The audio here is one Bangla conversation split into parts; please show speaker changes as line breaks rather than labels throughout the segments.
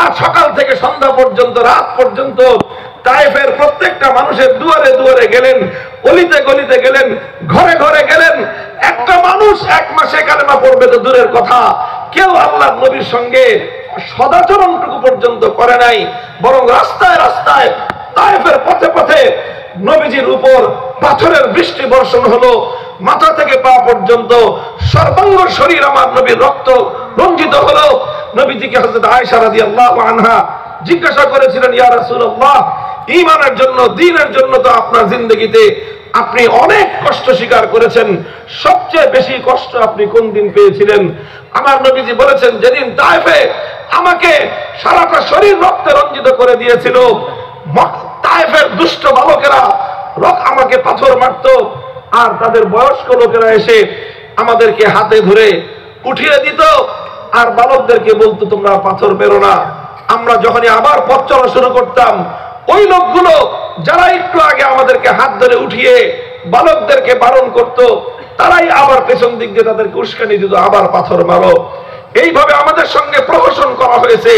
আর সকাল থেকে সন্ধ্যা পর্যন্ত, রাত পর্যন্ত তায়েফের প্রত্যেকটা মানুষের দুয়ারে দুয়ারে গেলেন, অলিতে গলিতে গেলেন, ঘরে ঘরে গেলেন। একটা মানুষ 1 মাসে কালেমা পড়বে তো দূরের কথা, কেউ আল্লাহর নবীর সঙ্গে সদাচরণটুকু পর্যন্ত করে নাই। বরং রাস্তায় রাস্তায়, তায়েফের পথে পথে নবীজির উপর পাথরের বৃষ্টি বর্ষণ হলো। মাথা থেকে পা পর্যন্ত সর্বাঙ্গ শরীর আমার নবীর রক্ত রঞ্জিত হলো। নবীজিকে হযরত আয়েশা রাদিয়াল্লাহু আনহা জিজ্ঞাসা করেছিলেন, ইয়া রাসূলুল্লাহ, ঈমানের জন্য, দ্বীনের জন্য তো আপনার জিন্দেগিতে আপনি অনেক কষ্ট স্বীকার করেছেন, সবচেয়ে বেশি কষ্ট আপনি কোন দিন পেয়েছিলেন? আমার নবীজি বলেছেন, যেদিন তায়েফে আমাকে সারাটা শরীর রক্তে রঞ্জিত করে দিয়েছিল। তায়েফের দুষ্ট বালকেরা আমাকে পাথর মারত, আর তাদের বয়স্ক লোকেরা এসে আমাদেরকে হাতে ধরে উঠিয়ে দিত, আর বালকদেরকে বলতো তোমরা পাথর বেরো না। আমরা যখনই আবার পথ চলা শুরু করতাম, ওই লোকগুলো যারা একটু আগে আমাদেরকে হাত ধরে উঠিয়ে বালকদেরকে বারণ করত, তারাই আবার পেছন দিক দিয়ে তাদেরকে উস্কানি দিত, আবার পাথর মারো। এইভাবে আমাদের সঙ্গে প্রহসন করা হয়েছে,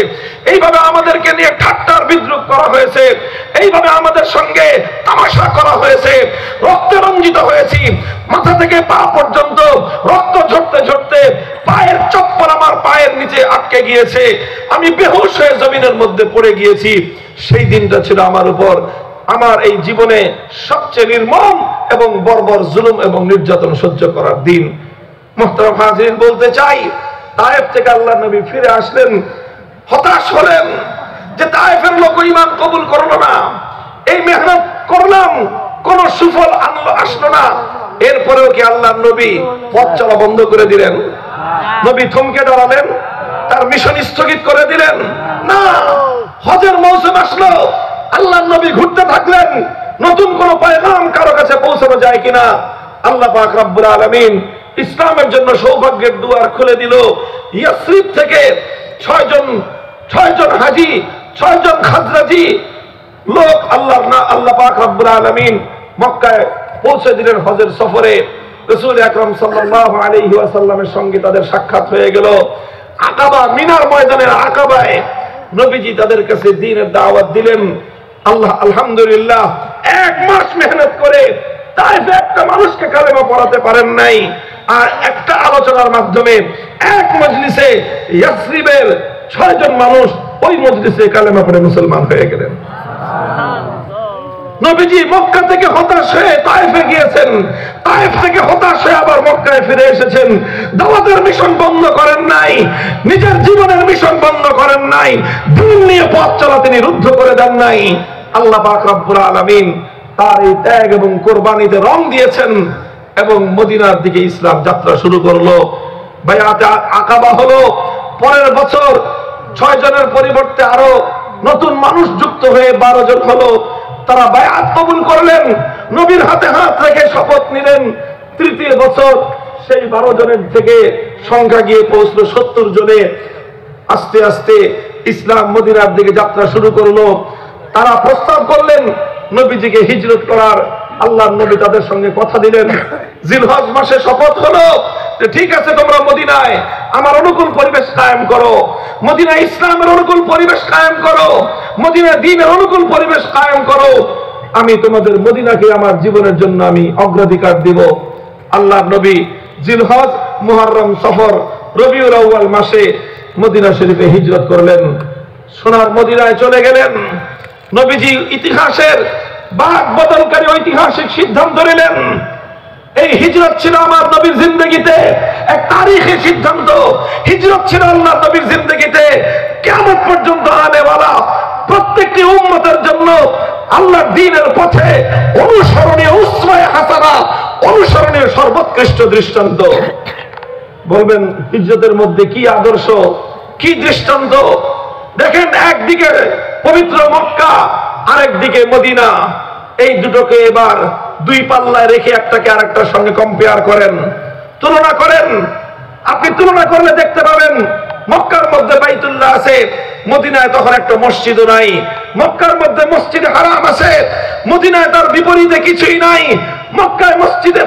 এইভাবে আমাদেরকে নিয়ে ঠাট্টার বিদ্রুপ করা হয়েছে, এইভাবে আমাদের সঙ্গে তামাশা করা হয়েছে। রক্তে রঞ্জিত হয়েছি, মাথা থেকে পা পর্যন্ত রক্ত ঝরতে ঝরতে পায়ের চপ্পল আমার পায়ের নিচে আটকে গিয়েছে, আমি বেহুশ হয়ে জমিনের মধ্যে পড়ে গিয়েছি। সেই দিনটা ছিল আমার উপর আমার এই জীবনে সবচেয়ে নির্মম এবং বর্বর জুলুম এবং নির্যাতন সহ্য করার দিন। মুহতারাম হাজিরিন, বলতে চাই, তায়েফ থেকে আল্লাহ নবী ফিরে আসলেন, হতাশ হলেন যে তায়েফের লোক ঈমান কবুল করলো না, এই মেহনত করলাম, কোন সুফল আসলো না। এরপরেও কি আল্লাহ নবী পথ চলা বন্ধ করে দিলেন? নবী থমকে দাঁড়ালেন? তার মিশন স্থগিত করে দিলেন? না। হজের মৌসুম আসলো, আল্লাহ নবী ঘুরতে থাকলেন, নতুন কোন পয়গাম কারো কাছে পৌঁছানো যায় কিনা। আল্লাহ পাক রব্বুল আলামিন ইসলামের জন্য সৌভাগ্যের দুয়ার খুলে দিল। ইয়াসরিব থেকে 6 জন হাজী, 6 জন খাজরাজি লোক আল্লাহ পাক রব্বুল আলামিন মক্কায় পৌঁছে দিলেন হজের সফরে। রাসূল আকরাম সাল্লাল্লাহু আলাইহি ওয়াসাল্লামের সঙ্গে তাদের সাক্ষাৎ হয়ে গেল। আকাবা, মিনার ময়দানের আকাবায় নবীজি তাদের কাছে দ্বীনের দাওয়াত দিলেন। আলহামদুলিল্লাহ, 1 মাস মেহনত করে তায়েফে একটা মানুষকে কালেমা পড়াতে পারেন নাই, আর একটা আলোচনার মাধ্যমে এক মজলিসে ইয়াসরিবের 6 জন মানুষ ওই মজলিসে কালেমা পড়ে মুসলমান হয়ে গেলেন। নবীজি মক্কা থেকে হতাশ হয়ে তায়েফে গিয়েছেন, তায়েফ থেকে হতাশ হয়ে আবার মক্কায় ফিরে এসেছেন। দাওয়াতের মিশন বন্ধ করেন নাই, নিজের জীবনের মিশন বন্ধ করেন নাই, দিন নিয়ে পথ চলা তিনি রুদ্ধ করে দেন নাই। আল্লাহ পাক রব্বুল আলামিন তার এই ত্যাগ এবং কোরবানিতে রং দিয়েছেন এবং মদিনার দিকে ইসলাম যাত্রা শুরু করলো। বায়াতে আকাবা হলো। পরের বছর 6 জনের পরিবর্তে আরো নতুন মানুষ যুক্ত হয়ে 12 জন হলো। তারা বায়াত কবুল করলেন, নবীর হাতে হাত রেখে শপথ নিলেন। তৃতীয় বছর সেই 12 জনের থেকে সংখ্যা গিয়ে পৌঁছলো 70 জনে। আস্তে আস্তে ইসলাম মদিনার দিকে যাত্রা শুরু করলো। তারা প্রস্তাব করলেন নবীজিকে হিজরত করার। আল্লাহর নবী তাদের সঙ্গে কথা দিলেন। জিলহজ মাসে শপথ হলো যে ঠিক আছে, তোমরা মদিনায় আমার অনুকূল পরিবেশ কায়েম করো, মদিনায় ইসলামের অনুকূল পরিবেশ কায়েম করো, মদিনায় দ্বীনের অনুকূল পরিবেশ কায়েম করো, আমি তোমাদের মদিনাকে আমার জীবনের জন্য আমি অগ্রাধিকার দিব। আল্লাহর নবী জিলহজ, মুহররম, সফর, রবিউল আউয়াল মাসে মদিনা শরীফে হিজরত করলেন। সোনার মদিনায় চলে গেলেন। নবীজি ইতিহাসের বাক বদলকারী ঐতিহাসিক সিদ্ধান্ত নিলেন। এই হিজরত ছিল আমার নবীর জিন্দেগিতে এক তারিখী সিদ্ধান্ত। হিজরত ছিল আল্লাহ নবীর জিন্দেগিতে কিয়ামত পর্যন্ত আনেওয়ালা প্রত্যেকটি উম্মতের জন্য আল্লাহর দ্বীনের পথে অনুসরণীয় উসওয়ায়ে হাসানা, অনুসরণীয় সর্বোৎকৃষ্ট দৃষ্টান্ত। বলবেন হিজরতের মধ্যে কি আদর্শ, কি দৃষ্টান্ত? দেখেন, একদিকে পবিত্র মক্কা, আরেকদিকে মদিনা। এই দুটোকে এবার 2 পাল্লায় রেখে একটাকে আরেকটার সঙ্গে কম্পেয়ার করেন, তুলনা করেন। আপনি তুলনা করলে দেখতে পাবেন মক্কার মধ্যে বাইতুল্লাহ আছে, মদিনায় তখন একটা মসজিদও নাই। মক্কার মধ্যে মসজিদে হারাম আছে, মদিনায় তার বিপরীতে কিছুই নাই। মক্কায় মসজিদে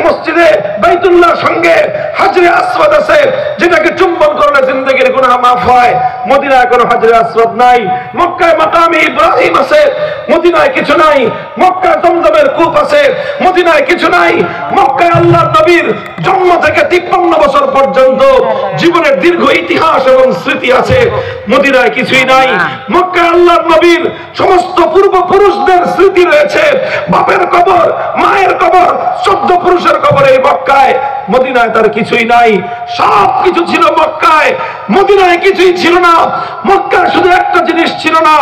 বাইতুল্লাহর সঙ্গে হাজরে আসওয়াদ আছে, যেটাকে চুম্বন করলে জিন্দেগির গুনাহ মাফ হয়। মদিনায় কোনো হাজরে আসওয়াদ নাই, মক্কায় মাকামে ইব্রাহিম আছে, মদিনায় কিছু নাই। মক্কায় জমজমের কূপ আছে, মদিনায় কিছু নাই। মক্কায় আল্লাহর নবীর জন্ম থেকে 53 বছর পর্যন্ত জীবনের দীর্ঘ ইতিহাস এবং স্মৃতি আছে, মদিনায় কিছুই নাই। মক্কায় আল্লাহর নবীর সমস্ত পূর্বপুরুষদের স্মৃতি রয়েছে, বাপের কবর, মায়ের কবর, 14 পুরুষের কবর এই মক্কায়, মদিনায় তার কিছুই নাই। সব কিছু ছিল মক্কায়, মদিনায় কিছুই ছিল না। মক্কায় শুধু একটা জিনিস ছিল না,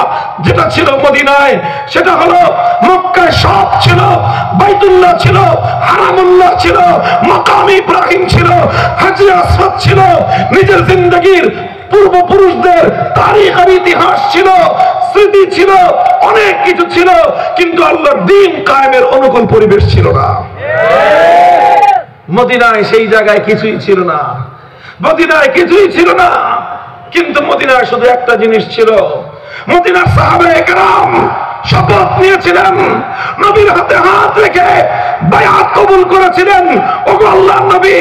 যেটা ছিল মদিনায়, সেটা হলো মক্কায় সব ছিল। বাইতুল্লাহ ছিল, হারামুল্লাহ ছিল, মাকাম ইব্রাহিম ছিল, হাজরে আসওয়াদ ছিল, নিজের জিন্দেগীর পূর্বপুরুষদের তারিখ আর ইতিহাস ছিল, স্মৃতি ছিল, অনেক কিছু ছিল, কিন্তু আল্লাহর দ্বীন কায়েমের অনুকূল পরিবেশ ছিল না। মদিনায় সেই জায়গায় কিছুই ছিল না, মদিনায় কিছুই ছিল না। কিন্তু মদিনায় শুধু একটা জিনিস ছিল, মদিনার সাহাবায়ে কেরাম শপথ নিয়েছিলেন, নবীর হাতে হাত রেখে বায়াত কবুল করেছিলেন, ওগো আল্লাহর নবী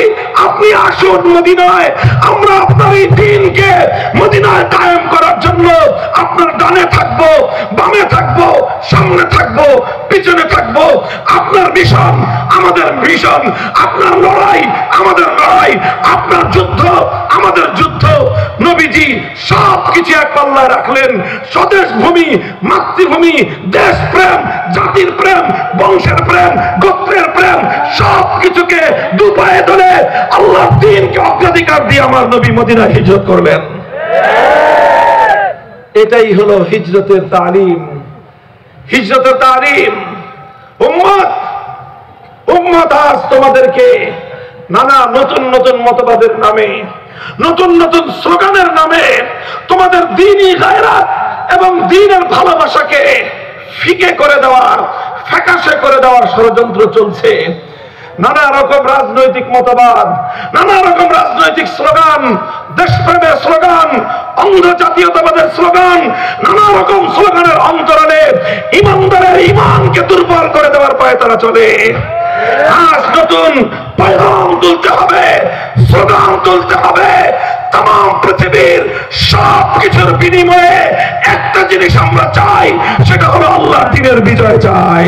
আপনি আসুন মদিনায়, আমরা আপনার এই দ্বীনকে মদিনায় কায়েম করার জন্য আপনার ডানে থাকবো, বামে থাকবো, সামনে থাকবো, পিছনে থাকবো। আপনার মিশন আমাদের মিশন, আপনার লড়াই আমাদের লড়াই, আপনার যুদ্ধ আমাদের যুদ্ধ। নবীজি সবকিছু এক পাল্লায় রাখলেন, স্বদেশ ভূমি, মাতৃভূমি, দেশ প্রেম, জাতির প্রেম, বংশের প্রেম, গোত্রের প্রেম, সবকিছুকে দুপায়ে ধরে আল্লাহর দ্বীনকে অগ্রাধিকার দিয়ে আমার নবী মদিনায় হিজরত করলেন। এটাই হলো হিজরতের তালিম, হিজরতের তালিম। উম্মত, উম্মত আজ তোমাদেরকে নানা নতুন নতুন মতবাদের নামে, নতুন নতুন স্লোগানের নামে তোমাদের দ্বীনি গায়রাত এবং দ্বীনের ভালোবাসাকে ফিকে করে দেওয়ার, ফ্যাকাশে করে দেওয়ার ষড়যন্ত্র চলছে। নানা রকম রাজনৈতিক মতবাদ, নানা রকম রাজনৈতিক স্লোগান, দেশপ্রেমের স্লোগান, অন্ধ জাতীয়তাবাদের স্লোগান, নানা রকম স্লোগানের অন্তরালে ইমানদারের ইমানকে দুর্বল করে দেওয়ার পায়ে তারা চলে। আজ নতুন পয়গাম তুলতে হবে, স্লোগান তুলতে হবে। তাম পৃথিবীর সব কিছুর বিনিময়ে একটা জিনিস আমরা চাই, সেটা হলো আল্লাহর দ্বীনের বিজয় চাই।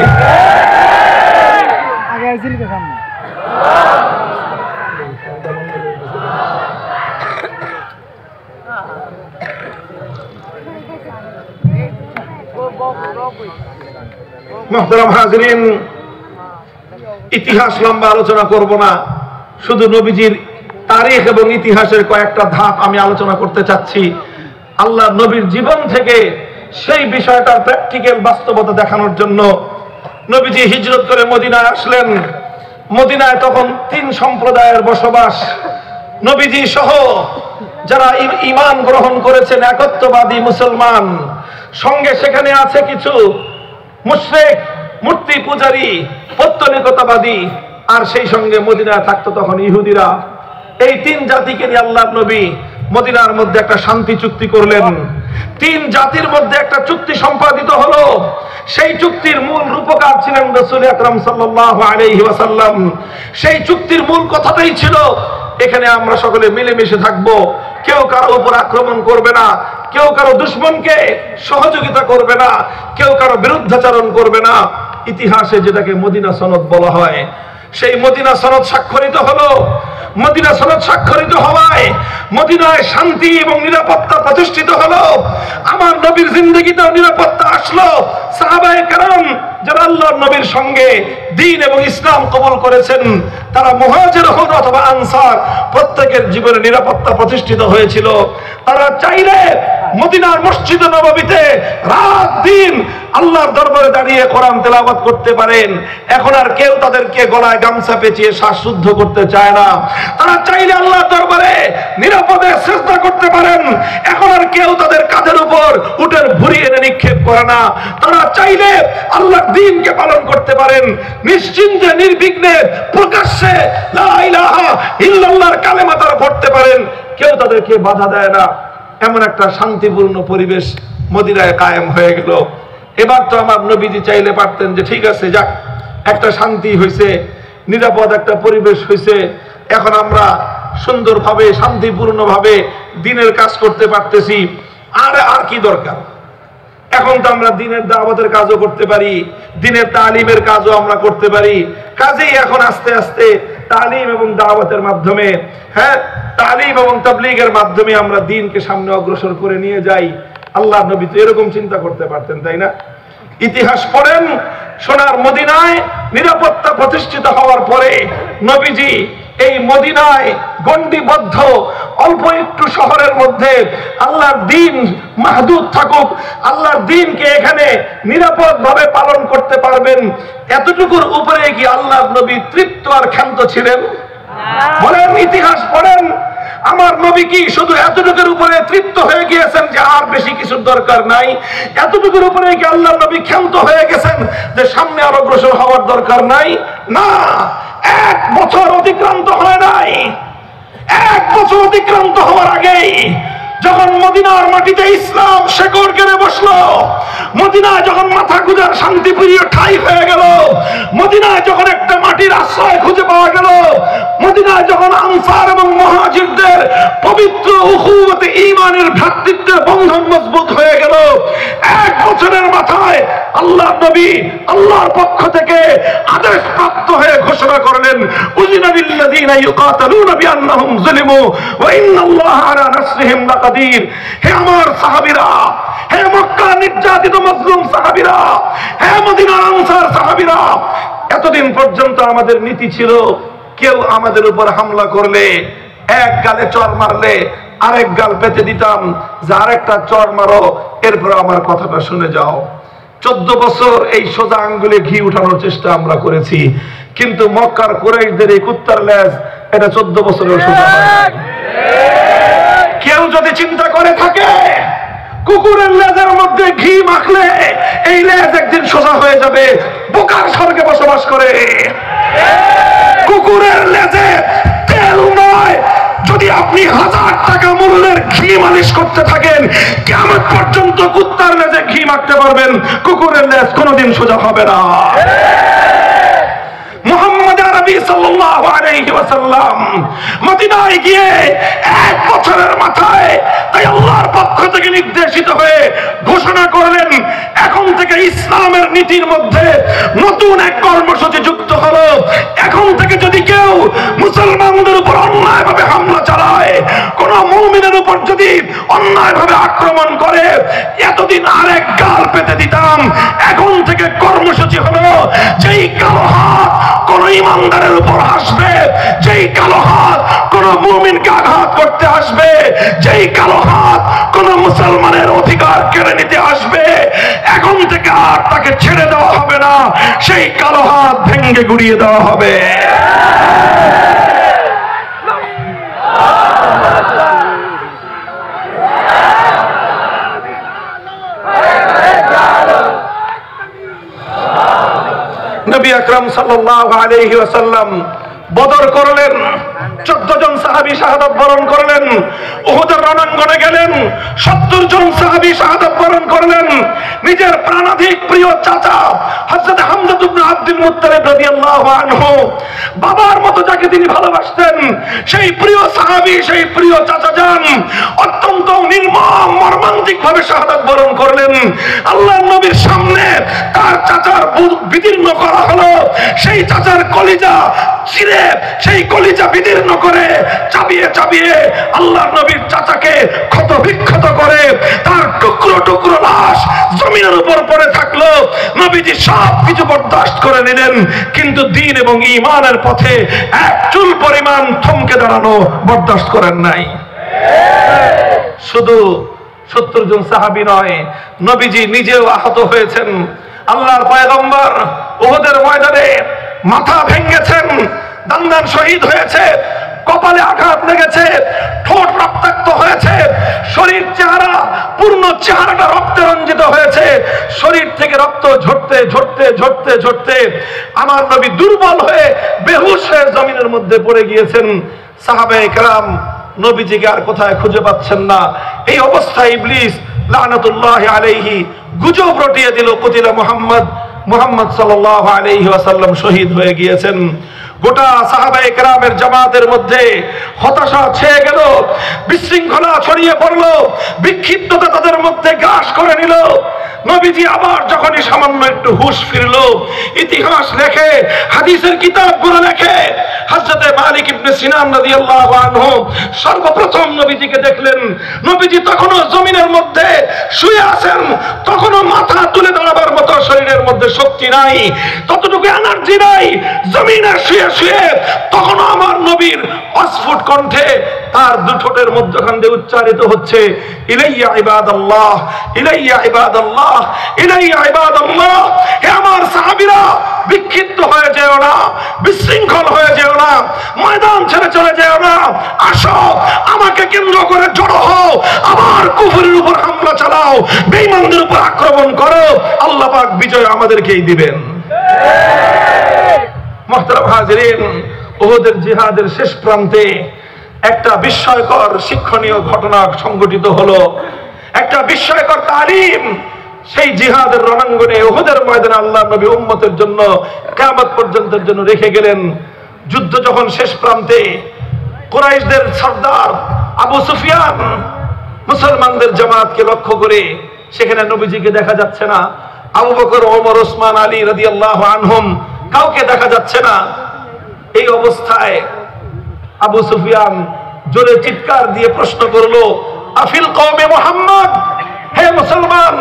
মুহতারাম হাজিরিন, ইতিহাস লম্বা আলোচনা করব না, শুধু নবীজির তারিখ এবং ইতিহাসের কয়েকটা ধাপ আমি আলোচনা করতে চাচ্ছি। আল্লাহ নবীর জীবন থেকে সেই বিষয়টার প্র্যাকটিক্যাল বাস্তবতা দেখানোর জন্য নবীজি হিজরত করে মদিনায় আসলেন। মদিনায় তখন 3 সম্প্রদায়ের বসবাস। নবীজি সহ যারা ঈমান গ্রহণ করেছেন, একত্ববাদী মুসলমান, সঙ্গে সেখানে আছে কিছু মুশরিক, মূর্তি পূজারী, পৌত্তলিকতাবাদী, আর সেই সঙ্গে মদিনায় থাকতো তখন ইহুদিরা। এই 3 জাতিকে নিয়ে আল্লাহর নবী মদিনার মধ্যে একটা শান্তি চুক্তি করলেন। 3 জাতির মধ্যে একটা চুক্তি সম্পাদিত হলো। সেই চুক্তির মূল রূপকার ছিলেন রাসূল আকরাম সাল্লাল্লাহু আলাইহি ওয়াসাল্লাম। সেই চুক্তির মূল কথাটাই ছিল, এখানে আমরা সকলে মিলেমিশে থাকবো, কেউ কারো উপর আক্রমণ করবে না, কেউ কারো দুশমনকে সহযোগিতা করবে না, কেউ কারো বিরুদ্ধাচরণ করবে না। ইতিহাসে যেটাকে মদিনা সনদ বলা হয়, সেই মদিনা সনদ স্বাক্ষরিত হলো। মদিনা সনদ স্বাক্ষরিত হওয়ায় মদিনায় শান্তি এবং নিরাপত্তা প্রতিষ্ঠিত হলো। আমার নবীর জিন্দেগিতেও নিরাপত্তা আসলো। সাহাবায়ে কেরাম যারা আল্লাহর নবীর সঙ্গে দ্বীন এবং ইসলাম কবুল করেছেন, তারা মুহাজির হন অথবা আনসার, প্রত্যেকের জীবনে নিরাপত্তা প্রতিষ্ঠিত হয়েছিল। তারা চাইলে মদিনার মসজিদে নববীতে রাত দিন আল্লাহর দরবারে দাঁড়িয়ে কোরআন তেলাওয়াত করতে পারেন। এখন আর কেউ তাদেরকে গলায় গামছা পেঁচিয়ে শ্বাসরুদ্ধ করতে চায় না। তারা চাইলে আল্লাহর দরবারে নিরাপদে সিজদা করতে পারেন। এখন আর কেউ তাদের কাঁধের উপর উটের ভুঁড়ি এনে নিক্ষেপ করে না। তারা চাইলে আল্লাহর দ্বীনকে পালন করতে পারেন নিশ্চিন্তে, নির্বিঘ্নে, প্রকাশ্যে লা ইলাহা ইল্লাল্লাহর কালেমা তারা পড়তে পারেন। কেউ তাদেরকে বাধা দেয় না। এমন একটা শান্তিপূর্ণ পরিবেশ মদিনায় কায়েম হয়ে গেল। এবার তো আমার নবীজি চাইলে পারতেন যে ঠিক আছে, যাক, একটা শান্তি হয়েছে, নিরাপদ একটা পরিবেশ হয়েছে, এখন আমরা সুন্দরভাবে শান্তিপূর্ণভাবে দ্বীনের কাজ করতে পারতেছি, আর কি দরকার? এখন তো আমরা দ্বীনের দাওয়াতের কাজও করতে পারি, দ্বীনের তালিমের কাজও আমরা করতে পারি। কাজেই এখন আস্তে আস্তে তালিম এবং দাওয়াতের মাধ্যমে, তালিম এবং তাবলীগের মাধ্যমে আমরা দ্বীনকে সামনে অগ্রসর করে নিয়ে যাই। আল্লাহর নবী তো এরকম চিন্তা করতে পারতেন, তাই না? ইতিহাস পড়েন, সোনার মদিনায় নিরাপত্তা প্রতিষ্ঠিত হওয়ার পরে নবীজি এই মদিনায় গণ্ডিবদ্ধ অল্প একটু শহরের মধ্যে আল্লাহর দ্বীন মাহদুদ থাকুক, আল্লাহর দ্বীনকে এখানে নিরাপদ ভাবে পালন করতে পারবেন, এতটুকুর উপরে কি আল্লাহর নবী তৃপ্ত আর ক্ষান্ত ছিলেন? বলেন, ইতিহাস পড়েন, আমার নবী কি শুধু এতটুকুর উপরে তৃপ্ত হয়ে গিয়েছেন যে আর বেশি কিছুর দরকার নাই? এতটুকুর উপরে কি আল্লাহর নবী ক্ষান্ত হয়ে গেছেন যে সামনে আর অগ্রসর হওয়ার দরকার নাই? না, 1 বছর অতিক্রান্ত হয় নাই। 1 বছর অতিক্রান্ত হওয়ার আগেই যখন মদিনার মাটিতে ইসলাম শেকড় কেড়ে বসলো, মদিনায় যখন মাথা গুঁজার শান্তিপ্রিয় ঠাঁই হয়ে গেল, মদিনায় যখন একটা মাটির আশ্রয় খুঁজে পাওয়া গেল, মদিনায় যখন আনসার এবং মুহাজিরদের পবিত্র উখুওয়াতে ঈমানের ভ্রাতৃত্বের বন্ধন মজবুত হয়ে গেল, 1 বছরের মাথায় আল্লাহর নবী আল্লাহর পক্ষ থেকে আদেশ প্রাপ্ত হয়ে ঘোষণা করলেন, উযিনা লিল্লাযীনা ইউকাতালুনা বিআন্নাহুম যুলিমু ওয়া ইন্নাল্লাহা আলা নাসরিহিম লাকাদির। হে আমার সাহাবীরা, হে মক্কা নির্যাতিত মজলুম সাহাবীরা, হে মদিনার আনসার সাহাবীরা, এতদিন পর্যন্ত আমাদের নীতি ছিল কেউ আমাদের উপর হামলা করলে এক গালে চর মারলে আরেক গাল পেতে দিতাম যে আরেকটা চর মারো, এরপর আমার কথাটা শুনে যাও। 14 বছর এই সোজা আঙ্গুলে ঘি উঠানোর চেষ্টা আমরা করেছি, কিন্তু মক্কার কুরাইশদের এই কুত্তার লেজ এটা 14 বছরের সোজা হয় নাই। কেউ যদি চিন্তা করে থাকে কুকুরের লেজের মধ্যে ঘি মাখলে এই লেজ একদিন সোজা হয়ে যাবে, বোকার স্বর্গে বসবাস করে। কুকুরের লেজে তেল নয়, যদি আপনি 1000 টাকা মূল্যের ঘি মালিশ করতে থাকেন, কিয়ামত পর্যন্ত কুত্তার লেজে ঘি মাখতে পারবেন, কুকুরের লেজ কোনোদিন সোজা হবে না। মুহাম্মদ আরবি সাল্লাল্লাহু আলাইহি ওয়াসাল্লাম মদিনায় গিয়ে 1 বছরের মাথায় তাই আল্লাহর পক্ষ থেকে নির্দেশিত হয়ে ঘোষণা করলেন, এখন থেকে ইসলামের নীতির মধ্যে নতুন এক কর্মসূচি যুক্ত হলো। এখন থেকে যদি কেউ মুসলমানদের উপর অন্যায়ভাবে হামলা চালায়, কোন মুমিনের উপর যদি অন্যায়ভাবে আক্রমণ করে, এতদিন আরেক গাল পেতে দিতাম। এখন থেকে কর্মসূচি হলো, যেই কালো হাত কোন ইমানদারের উপর আসবে, যেই কালো হাত কোন মুমিনকে আঘাত করতে আসবে, যেই কালো হাত কোন মুসলমানের অধিকার কেড়ে নিতে আসবে, এখন থেকে আর তাকে ছেড়ে দেওয়া হবে না, সেই কালো হাত ভেঙে গুড়িয়ে দেওয়া হবে। নবী আকরাম সাল্লাল্লাহু আলাইহি ওয়াসাল্লাম বদর করলেন, 14 জন সাহাবী শাহাদাত বরণ করলেন। উহুদের রণাঙ্গনে গেলেন, 70 জন সাহাবী শাহাদাত বরণ করলেন। নিজের প্রাণাধিক প্রিয় চাচা হযরত হামজা ইবনে আব্দুল মুত্তালিব রাদিয়াল্লাহু আনহু, বাবার মতো যাকে তিনি ভালোবাসতেন, সেই প্রিয় সাহাবী, সেই প্রিয় চাচা যান অত্যন্ত নির্মম মর্মান্তিক ভাবে শাহাদাত বরণ করলেন। আল্লাহর নবীর সামনে তার চাচার বুক বিদীর্ণ করা হলো, সেই চাচার কলিজা চিরে, সেই কলিজা বিদীর্ণ করে চাবিয়ে চাবিয়ে আল্লাহর নবীর চাচাকে ক্ষত বিক্ষত করে তার টুকরো টুকরো লাশ জমিনের উপর পড়ে থাকলো। নবীজি সব কিছু বরদাস্ত করে নিলেন, কিন্তু দ্বীন এবং ঈমানের পথে এক চুল পরিমাণ থমকে দাঁড়ানো বরদাস্ত করেন নাই। শুধু 70 জন সাহাবী নয়, নবীজি নিজেও আহত হয়েছেন। আল্লাহর পয়গম্বর উহুদের ময়দানে মাথা ভেঙেছেন, দান্দান শহীদ হয়েছে, কপালে আঘাত লেগেছে, ঠোঁট রক্তাক্ত হয়েছে, শরীর চেহারা পূর্ণ চেহারাটা রক্তে রঞ্জিত হয়েছে। শরীর থেকে রক্ত ঝরতে ঝরতে ঝরতে ঝরতে আমার নবী দুর্বল হয়ে বেহুশ হয়ে জমিনের মধ্যে পড়ে গিয়েছেন। সাহাবায়ে কেরাম নবীজিকে আর কোথায় খুঁজে পাচ্ছেন না। এই অবস্থায় ইবলিস লানাতুল্লাহি আলাইহি গুজব রটিয়ে দিল, কুতিলা মুহাম্মদ, মুহাম্মদ সাল্লাল্লাহু আলাইহি ওয়াসাল্লাম শহীদ হয়ে গিয়েছেন। গোটা সাহাবায়ে কেরামের জামাতের মধ্যে হতাশা ছেয়ে গেল, বিশৃঙ্খলা ছড়িয়ে পড়ল, বিক্ষিপ্ততা তাদের মধ্যে গ্রাস করে নিল। নবীজি আবার যখনই সামান্য একটু হুঁশ ফিরল, ইতিহাস লেখে, হাদিসের কিতাবগুলো লেখে, হযরতে মালিক ইবনে সিনান রাদিয়াল্লাহু আনহু সর্বপ্রথম নবীজিকে দেখলেন। নবীজি তখনও জমিনের মধ্যে শুয়ে আছেন, তখনও মাথা তুলে দাঁড়াবার মতো শরীরের মধ্যে শক্তি নাই, ততটুকু এনার্জি নাই। জমিনে শুয়ে শুয়ে তখনও আমার নবীর অস্ফুট কণ্ঠে তার দুঠোঁটের মধ্যখান দিয়ে উচ্চারিত হচ্ছে, ইলাইয়া ইবাদাল্লাহ, ইলাইয়া ইবাদাল্লাহ, ইলাইয়া ইবাদাল্লাহ। হে আমার সাহাবীরা, বিক্ষিপ্ত হয়ে যেও না, বিশৃঙ্খল হয়ে যেও না, ময়দান ছেড়ে চলে যেও না। আসো, আমাকে কেন্দ্র করে জড়ো হও, আমার কুফরের উপর হামলা চালাও, বেঈমানদের উপর আক্রমণ করো। আল্লাহ পাক বিজয় আমাদেরকেই দিবেন। মুহতারাম হাজিরিন, উহুদের জিহাদের শেষ প্রান্তে একটা বিস্ময়কর শিক্ষণীয় ঘটনা সংঘটিত হলো, একটা বিস্ময়কর তালিম সেই জিহাদের রণাঙ্গনে উহুদের ময়দানে আল্লাহ নবী উম্মতের জন্য কিয়ামত পর্যন্তের জন্য রেখে গেলেন। যুদ্ধ যখন শেষ প্রান্তে, কুরাইশদের সর্দার আবু সুফিয়ান মুসলমানদের জামাতকে লক্ষ্য করে, সেখানে নবীজিকে দেখা যাচ্ছে না, আবু বকর, ওমর, ওসমান, আলী রাদিয়াল্লাহু আনহুম কাউকে দেখা যাচ্ছে না। এই অবস্থায় আবু সুফিয়ান জোরে চিৎকার দিয়ে প্রশ্ন করলো, আফিল কওমে মুহাম্মদ, হে মুসলমান,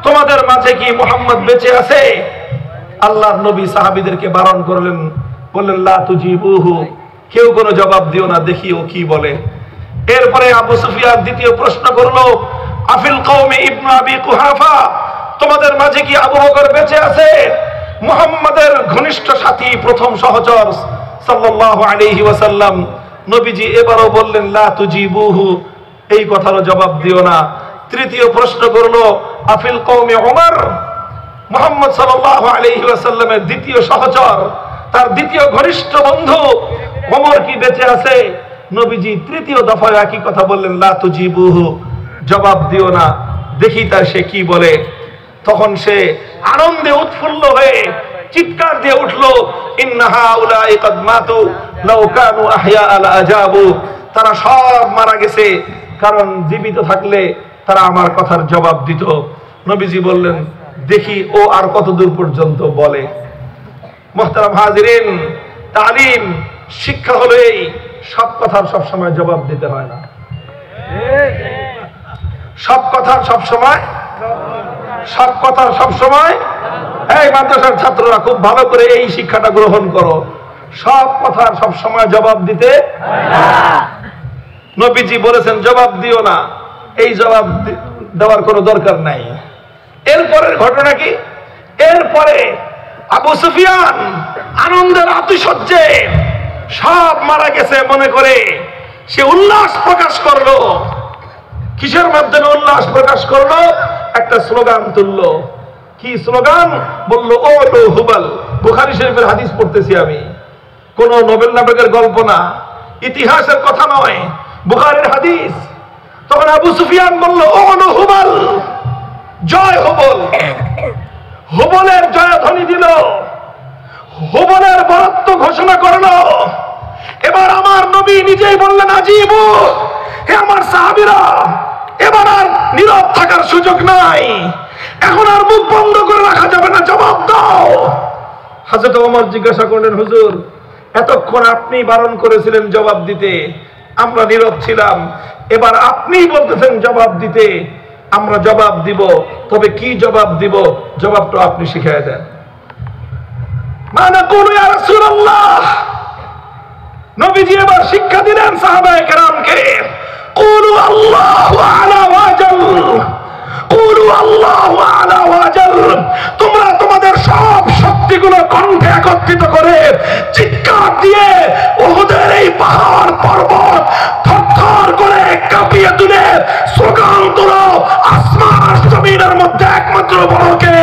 তোমাদের মাঝে কি মুহাম্মদ বেঁচে আছে? আল্লাহর নবী সাহাবীদেরকে বারণ করলেন, বললেন, লা তুজিবুহু, কেউ কোনো জবাব দিও না, দেখি ও কি বলে। এরপরে আবু সুফিয়ান দ্বিতীয় প্রশ্ন করলো, আফিল কওমে ইবনু আবি কুহাফা, তোমাদের মাঝে কি আবু বকর বেঁচে আছে? মুহাম্মাদের ঘনিষ্ঠ সাথী, প্রথম সহচর সাল্লাল্লাহু আলাইহি ওয়াসাল্লাম। নবীজি এবারও বললেন, লা তুজিবুহু, এই কথারও জবাব দিও না। তৃতীয় প্রশ্ন করলো, আফিল কওমে ওমর, মুহাম্মদ সাল্লাল্লাহু আলাইহি ওয়াসাল্লামের দ্বিতীয় সহচর, তার দ্বিতীয় ঘনিষ্ঠ বন্ধু ওমর কি বেঁচে আছে? নবীজি তৃতীয় দফায় একই কথা বললেন, লা তুজিবুহু, জবাব দিও না, দেখি তার সে কি বলে। তখন সে আনন্দে উৎফুল্ল হয়ে চিৎকার দিয়ে উঠলো, ইন্না হাউলাই কাদ মাতু লাউ কানু আহইয়া লা আজাবু, তারা সব মারা গেছে, কারণ জীবিত থাকলে তারা আমার কথার জবাব দিত। নবীজি বললেন, দেখি ও আর কত দূর পর্যন্ত বলে। মুহতারাম হাজিরিন, তালিম, শিক্ষা হলো এই, সব কথার সব সময় জবাব দিতে হয় না, সব কথার সব সময়, সব কথার সব সময়। এই মাদ্রাসার ছাত্ররা খুব ভালো করে এই শিক্ষাটা গ্রহণ করো, সব কথার সব সময় জবাব দিতে। নবীজি বলেছেন জবাব দিও না, এই জবাব দেওয়ার কোনো দরকার নাই। এরপরের ঘটনা কি? এরপরে আবু সুফিয়ান আনন্দের আতিশয্যে সব মারা গেছে মনে করে সে উল্লাস প্রকাশ করলো। কিসের মাধ্যমে উল্লাস প্রকাশ করলো? একটা স্লোগান তুললো। কি স্লোগান? বললো, ও লো হুবাল। বুখারী শরীফের হাদিস পড়তেছি আমি, কোন নোবেল নাটকের গল্প না, ইতিহাসের কথা নয়, বুখারীর হাদিস। তখন আবু সুফিয়ান বলল, ও লো হুবাল, জয় হুবল। হুবলের জয়ধ্বনি দিল, হুবলের বরত্ব ঘোষণা করলো। এবার আমার নবী নিজেই বললেন, আজিবু, হে আমার সাহাবীরা, এবার আর নীরব থাকার সুযোগ নাই, এখন আর মুখ বন্ধ করে রাখা যাবে না, জবাব দাও। হযরত ওমর জিজ্ঞাসা করলেন, হুজুর, এতক্ষণ আপনি বারণ করেছিলেন জবাব দিতে, আমরা নীরব ছিলাম, এবার আপনিই বলতেছেন জবাব দিতে, আমরা জবাব দিব, তবে কি জবাব দিব? জবাবটা আপনি শিখিয়ে দেন। মা নাকুলু ইয়া রাসূলুল্লাহ। নবীজি এবার শিক্ষা দিলেন সাহাবায়ে কেরামকে, কুলু আল্লাহু আলা ওয়াজাল, কুলু আল্লাহু আলা ওয়াজাল। তোমরা তোমাদের সব শক্তিগুলো কণ্ঠে একত্রিত করে চিৎকার দিয়ে উহুদের এই পাহাড় পর্বত থরথর করে কাঁপিয়ে তুলে স্লোগান তোলো, আসমান জমিনের মধ্যে একমাত্র বড় কে?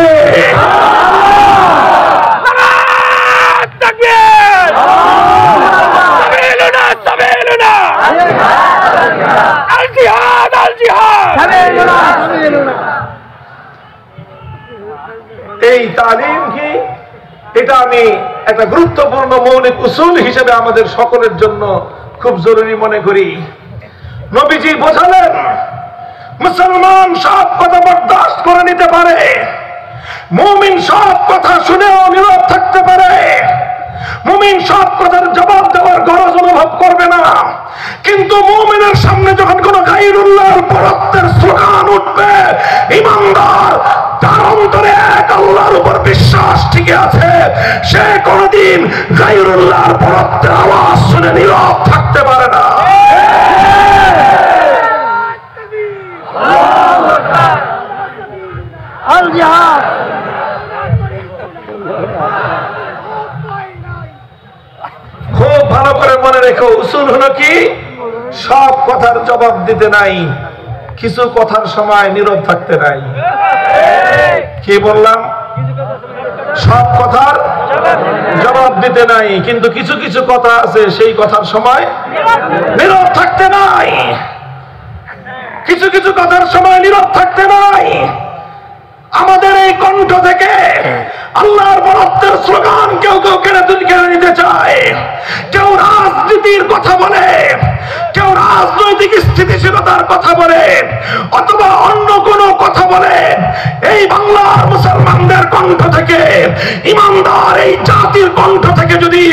এই তালিম কি? এটা আমি একটা গুরুত্বপূর্ণ মৌলিক উসুল হিসেবে আমাদের সকলের জন্য খুব জরুরি মনে করি। নবীজি বোঝালেন মুসলমান সব কথা বরদাস্ত করে নিতে পারে, মুমিন সব কথা শুনেও নীরব থাকতে পারে, মুমিন সব কথার জবাব দেওয়ার গরজ অনুভব করবে না, কিন্তু মুমিনের সামনে যখন কোন গায়রুল্লাহর পরত্বের স্লোগান উঠবে, ইমানদার তার অন্তরে এক আল্লাহর উপর বিশ্বাস টিকে আছে, সে কোনদিন গায়রুল্লাহর পরত্বের আওয়াজ শুনে নীরব থাকতে পারে না। খুব ভালো করে মনে রেখো, উসুল হলো কি? সব কথার জবাব দিতে নাই, কিছু কথার সময় নীরব থাকতে নাই। কি বললাম? সব কথার জবাব দিতে নাই, কিন্তু কিছু কিছু কথা আছে সেই কথার সময় নীরব থাকতে নাই, কিছু কিছু কথার সময় নীরব থাকতে নাই। আমাদের এই কণ্ঠ থেকে আল্লাহর বরত্বের স্লোগান কেউ কেউ কেড়ে নিতে চায়, কেউ রাজনীতির কথা বলে, কেউ রাজনৈতিক স্থিতিশীলতার কথা বলে, অথবা অন্য কোনো কথা বলে। এই বাংলার মুসলমানদের কণ্ঠ থেকে, ইমানদার এই জাতির কণ্ঠ থেকে যদি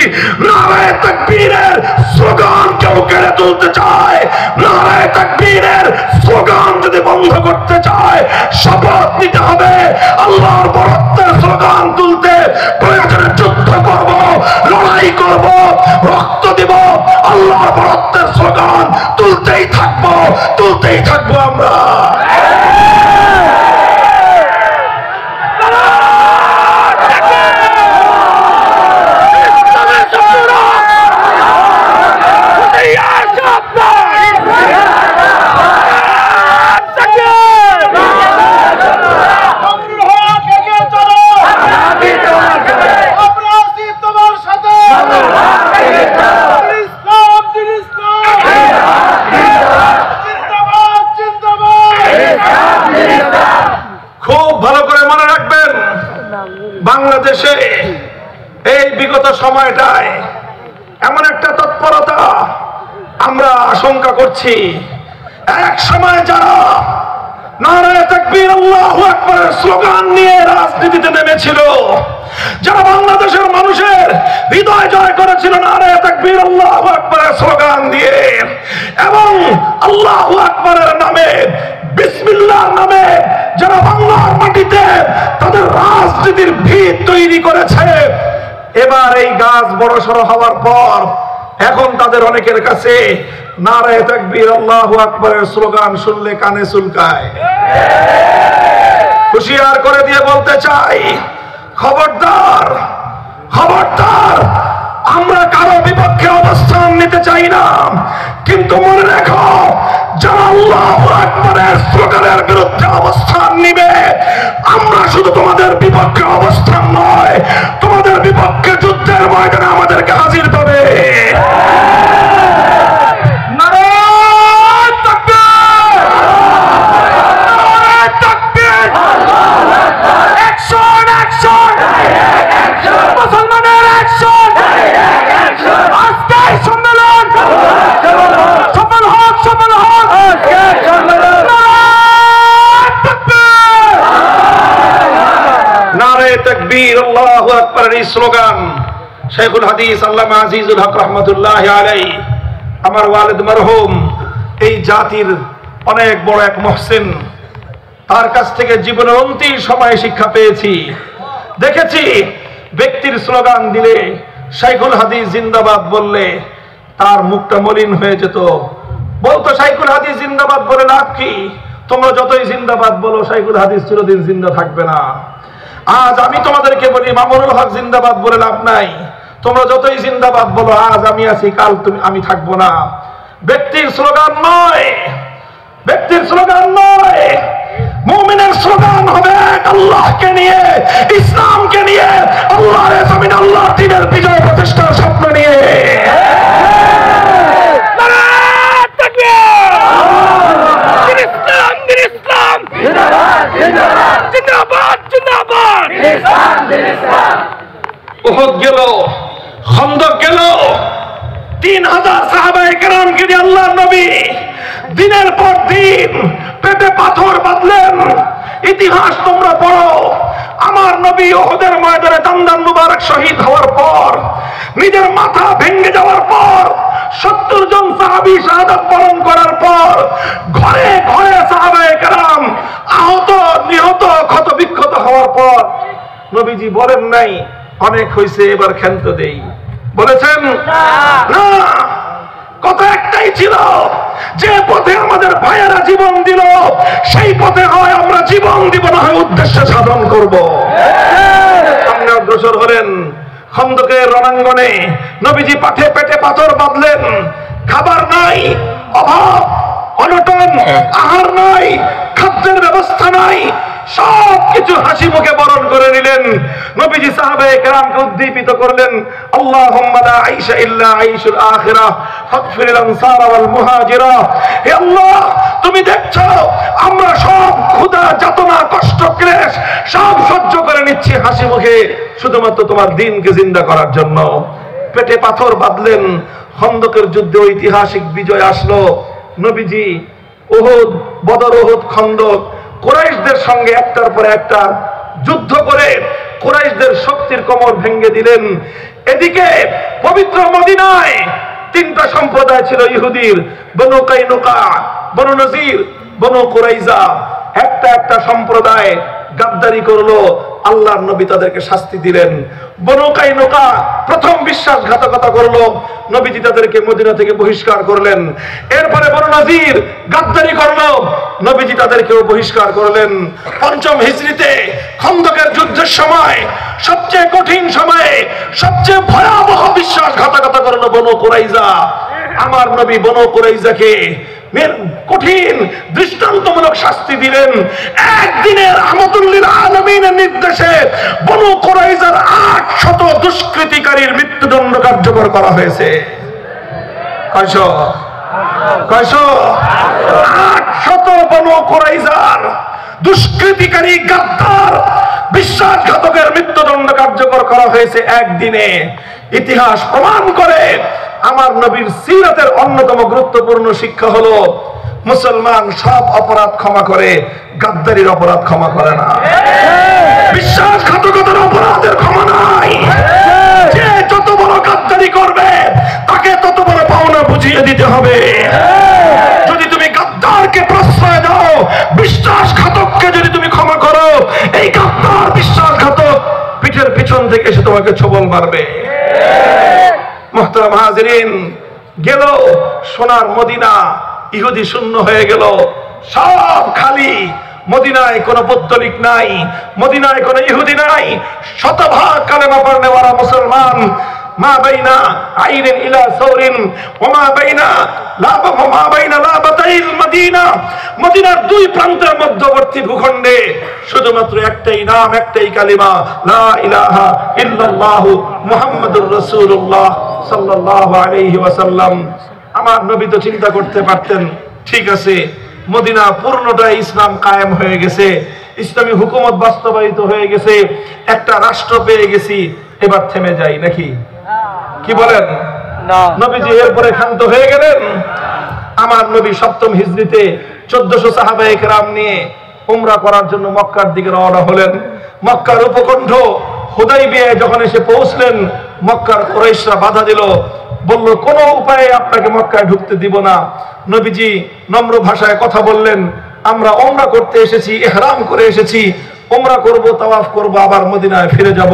নারায়ে তাকবীরের স্লোগান কেউ কেড়ে তুলতে চায়, নারায়ে তাকবীরের স্লোগান যদি বন্ধ করতে চায়, শপথ নিতে হবে আল্লাহর বরত্বের স্লোগান তুলতে প্রয়োজনে যুদ্ধ করব, লড়াই করব, রক্ত দিব, আল্লাহর বরত্বের স্লোগান তুলতেই থাকবো আমরা। বাংলাদেশে এই বিগত সময়টায় এমন একটা তৎপরতা আমরা আশঙ্কা করছি, এক সময় যারা নারায়ে তাকবীর আল্লাহু আকবারের স্লোগান নিয়ে রাজনীতিতে নেমেছিল, যারা বাংলাদেশের মানুষের হৃদয় জয় করেছিল নারায়ে তাকবীর আল্লাহু আকবারের স্লোগান দিয়ে, এবং আল্লাহু আকবারের নামে, বিসমিল্লাহর নামে যারা বাংলার মাটিতে তাদের রাজনীতির ভিত তৈরি করেছে, এবার এই গাছ বড়সড় হওয়ার পর এখন তাদের অনেকের কাছে নারায়ে তাকবীর আল্লাহু আকবারের স্লোগান শুনলে কানে চুলকায়। হুঁশিয়ার করে দিয়ে বলতে চাই, খবরদার, খবরদার, আমরা কারো বিপক্ষে অবস্থান নিতে চাই না, কিন্তু মনে রেখো যারা আল্লাহু আকবারের স্লোগানের বিরুদ্ধে অবস্থান নিবে, আমরা শুধু তোমাদের বিপক্ষে অবস্থান নয়, তোমাদের বিপক্ষে যুদ্ধের ময়দানে আমাদেরকে হাজির পাবে। তাকবীর আল্লাহু আকবার এই স্লোগান শেখুল হাদিস আল্লামা আজিজুল হক রহমাতুল্লাহি আলাইহি, আমার ওয়ালিদ মরহুম, এই জাতির অনেক বড় এক মুহসিন, তার কাছ থেকে জীবনের অন্তিম সময়ে শিক্ষা পেয়েছি। দেখেছি ব্যক্তির স্লোগান দিলে, শেখুল হাদিস জিন্দাবাদ বললে তার মুখটা মলিন হয়ে যেত। বলতো শেখুল হাদিস জিন্দাবাদ বলে লাভ কি? তোমরা যতই জিন্দাবাদ বলো, শেখুল হাদিস চিরদিন জিন্দা থাকবে না। আজ আমি তোমাদেরকে বলি, মামুনুল হক জিন্দাবাদ বলে লাভ নাই। তোমরা যতই জিন্দাবাদ বলো, আজ আমি আছি, কাল আমি থাকবো না। ব্যক্তির স্লোগান নয়, ব্যক্তির স্লোগান নয়, মুমিনের স্লোগান হবে এক আল্লাহকে নিয়ে, ইসলামকে নিয়ে, আল্লাহর জমিন, আল্লাহর দ্বীনের বিজয় প্রতিষ্ঠার স্বপ্ন নিয়ে। উহুদ গেল, খন্দক গেল, 3000 সাহাবায়ে কেরামকে দিয়ে আল্লাহর নবী দিনের পর দিন পেটে পাথর বাঁধলেন। ইতিহাস তোমরা পড়ো, আমার নবী উহুদের ময়দানে দান্দান মুবারক শহীদ হওয়ার পর, নিজের মাথা ভেঙে যাওয়ার পর, 70 জন সাহাবী শাহাদাত বরণ করার পর, ঘরে ঘরে সাহাবায়ে কেরাম আহত, নিহত, ক্ষত বিক্ষত হওয়ার পর নবীজি বলেন নাই অনেক হয়েছে এবার ক্ষান্ত দেই? বলেছেন না। কথা একটাই ছিল, যে পথে আমাদের ভাইয়েরা জীবন দিল সেই পথে হয় আমরা জীবন দিব, না হয় উদ্দেশ্য সাধন করব। সামনে অগ্রসর হলেন। খন্দকের রণাঙ্গনে নবীজি পাঠে পেটে পাথর বাঁধলেন। খাবার নাই, অভাব, অনটন, আহার নাই, খাদ্যের ব্যবস্থা নাই, সবকিছু হাসি মুখে বরণ করে নিলেন। নবীজি সাহাবায়ে কেরামকে উদ্দীপিত করলেন, আল্লাহুম্মা লা আইশা ইল্লা আইশুল আখিরাহ ফাগফিরিল আনসার ওয়াল মুহাজিরা। হে আল্লাহ, তুমি দেখছো আমরা সব ক্ষুধা, যাতনা, কষ্ট, ক্লেশ সব সহ্য করে নিচ্ছি হাসি মুখে, শুধুমাত্র তোমার দ্বীনকে জিন্দা করার জন্য। পেটে পাথর বাঁধলেন। খন্দকের যুদ্ধে ঐতিহাসিক বিজয় আসলো। নবীজি উহুদ, বদর, উহুদ, খন্দক, কুরাইশদের সঙ্গে একটার পর একটা যুদ্ধ করে কুরাইশদের শক্তির কোমর ভেঙে দিলেন। এদিকে পবিত্র মদিনায় 3টা সম্প্রদায় ছিল ইহুদির, বনু কাইনুকা, বনু নজির, বনু কুরাইজা। একটা সম্প্রদায় গাদ্দারি করলো, আল্লাহর নবী তাদেরকে শাস্তি দিলেন। বনু কাইনুকা প্রথম বিশ্বাসঘাতকতা করলো, নবীজি তাদেরকে মদিনা থেকে বহিষ্কার করলেন। এরপরে বনু নজির গাদ্দারি করলো, নবীজি তাদেরকেও বহিষ্কার করলেন। 5ম হিজরিতে খন্দকের যুদ্ধের সময়, সবচেয়ে কঠিন সময়ে সবচেয়ে ভয়াবহ বিশ্বাসঘাতকতা করলো বনু কুরাইজা। আমার নবী বনু কুরাইজাকে কঠিন দৃষ্টান্তমূলক শাস্তি দিলেন। একদিনের রাহমাতুল লিল আলামিনের নির্দেশে বনু কুরাইজার 800 দুষ্কৃতিকারীর মৃত্যুদণ্ড কার্যকর করা হয়েছে। কয়শো? 800 বনু কুরাইজার দুষ্কৃতিকারী, গাদ্দার, বিশ্বাসঘাতকের মৃত্যুদণ্ড কার্যকর করা হয়েছে একদিনে। ইতিহাস প্রমাণ করে, আমার নবীর সিরাতের অন্যতম গুরুত্বপূর্ণ শিক্ষা হলো, মুসলমান সব অপরাধ ক্ষমা করে, গাদ্দারির অপরাধ ক্ষমা করে না। বিশ্বাসঘাতকতার অপরাধের ক্ষমা নাই। যে যত বড় গাদ্দারি করবে তাকে তত বড় পাওনা বুঝিয়ে দিতে হবে। যদি তুমি গাদ্দারকে প্রশ্রয় দাও, বিশ্বাসঘাতককে যদি তুমি ক্ষমা করো, এই গাদ্দার বিশ্বাসঘাতক পিঠের পিছন থেকে এসে তোমাকে ছোবল মারবে। মুহতারাম হাজিরিন, গেল সোনার মদিনা, ইহুদি শূন্য হয়ে গেল, সব খালি। মদিনায় কোনো পৌত্তলিক নাই, মদিনায় কোনো ইহুদি নাই, শতভাগ কালেমা পড়নেওয়ালা মুসলমান। মা বাইনা আইরিন ইলা সাউরিন ওয়া মা বাইনা লাবাতাইল মদিনা, মদিনার 2 প্রান্তের মধ্যবর্তী ভূখণ্ডে শুধুমাত্র একটাই নাম, একটাই কালিমা, লা ইলাহা ইল্লাল্লাহু মুহাম্মাদুর রাসূলুল্লাহ সাল্লাল্লাহু আলাইহি ওয়াসাল্লাম। আমার নবী তো চিন্তা করতে পারতেন, ঠিক আছে মদিনা পূর্ণটাই ইসলাম কায়েম হয়ে গেছে, ইসলামী হুকুমত বাস্তবায়িত হয়ে গেছে, একটা রাষ্ট্র পেয়ে গেছি, এবার থেমে যাই নাকি? কি বলেন? নবীজি এরপরে ক্ষান্ত হয়ে গেলেন। আমার নবী 7ম হিজরিতে 1400 সাহাবায়ে কেরাম নিয়ে উমরা করার জন্য মক্কার দিকে রওনা হলেন। মক্কার উপকণ্ঠ হুদাইবিয়ায় যখন এসে পৌঁছলেন, মক্কার কুরাইশরা বাধা দিল, বলল কোনো উপায়ে আপনাকে মক্কায় ঢুকতে দিব না। নবীজি নম্র ভাষায় কথা বললেন, আমরা উমরা করতে এসেছি, ইহরাম করে এসেছি, উমরা করব, তাওয়াফ করব, আবার মদিনায় ফিরে যাব,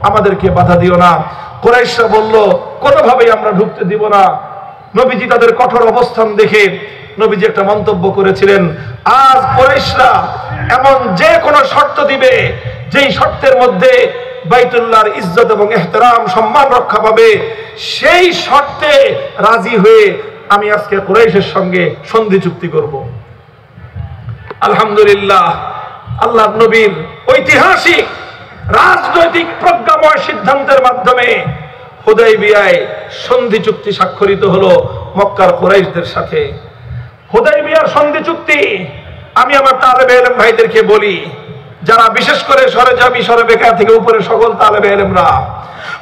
আমাদেরকে বাধা দিও না। কুরাইশরা বলল কোনোভাবেই আমরা ঢুকতে দিব না। নবীজি তাদের কঠোর অবস্থান দেখে নবীজি একটা মন্তব্য করেছিলেন, আজ কুরাইশরা এমন যে কোনো শর্ত দিবে, যেই শর্তের মধ্যে বাইতুল্লাহর ইজ্জত এবং ইহতিরাম, সম্মান রক্ষা পাবে, সেই শর্তে রাজি হয়ে আমি আজকে কুরাইশের সঙ্গে সন্ধি চুক্তি করব। আলহামদুলিল্লাহ, আল্লাহর নবীর ঐতিহাসিক রাজনৈতিক প্রজ্ঞাময় সিদ্ধান্তের মাধ্যমে হুদাইবিয়ায় সন্ধি চুক্তি স্বাক্ষরিত হলো মক্কার কুরাইশদের সাথে। হুদাইবিয়ার সন্ধি চুক্তি আমি আমার তালেবে ইলম ভাইদেরকে বলি, যারা বিশেষ করে সরেজামি, সরেবেকা থেকে উপরে সকল তালেবে ইলমরা,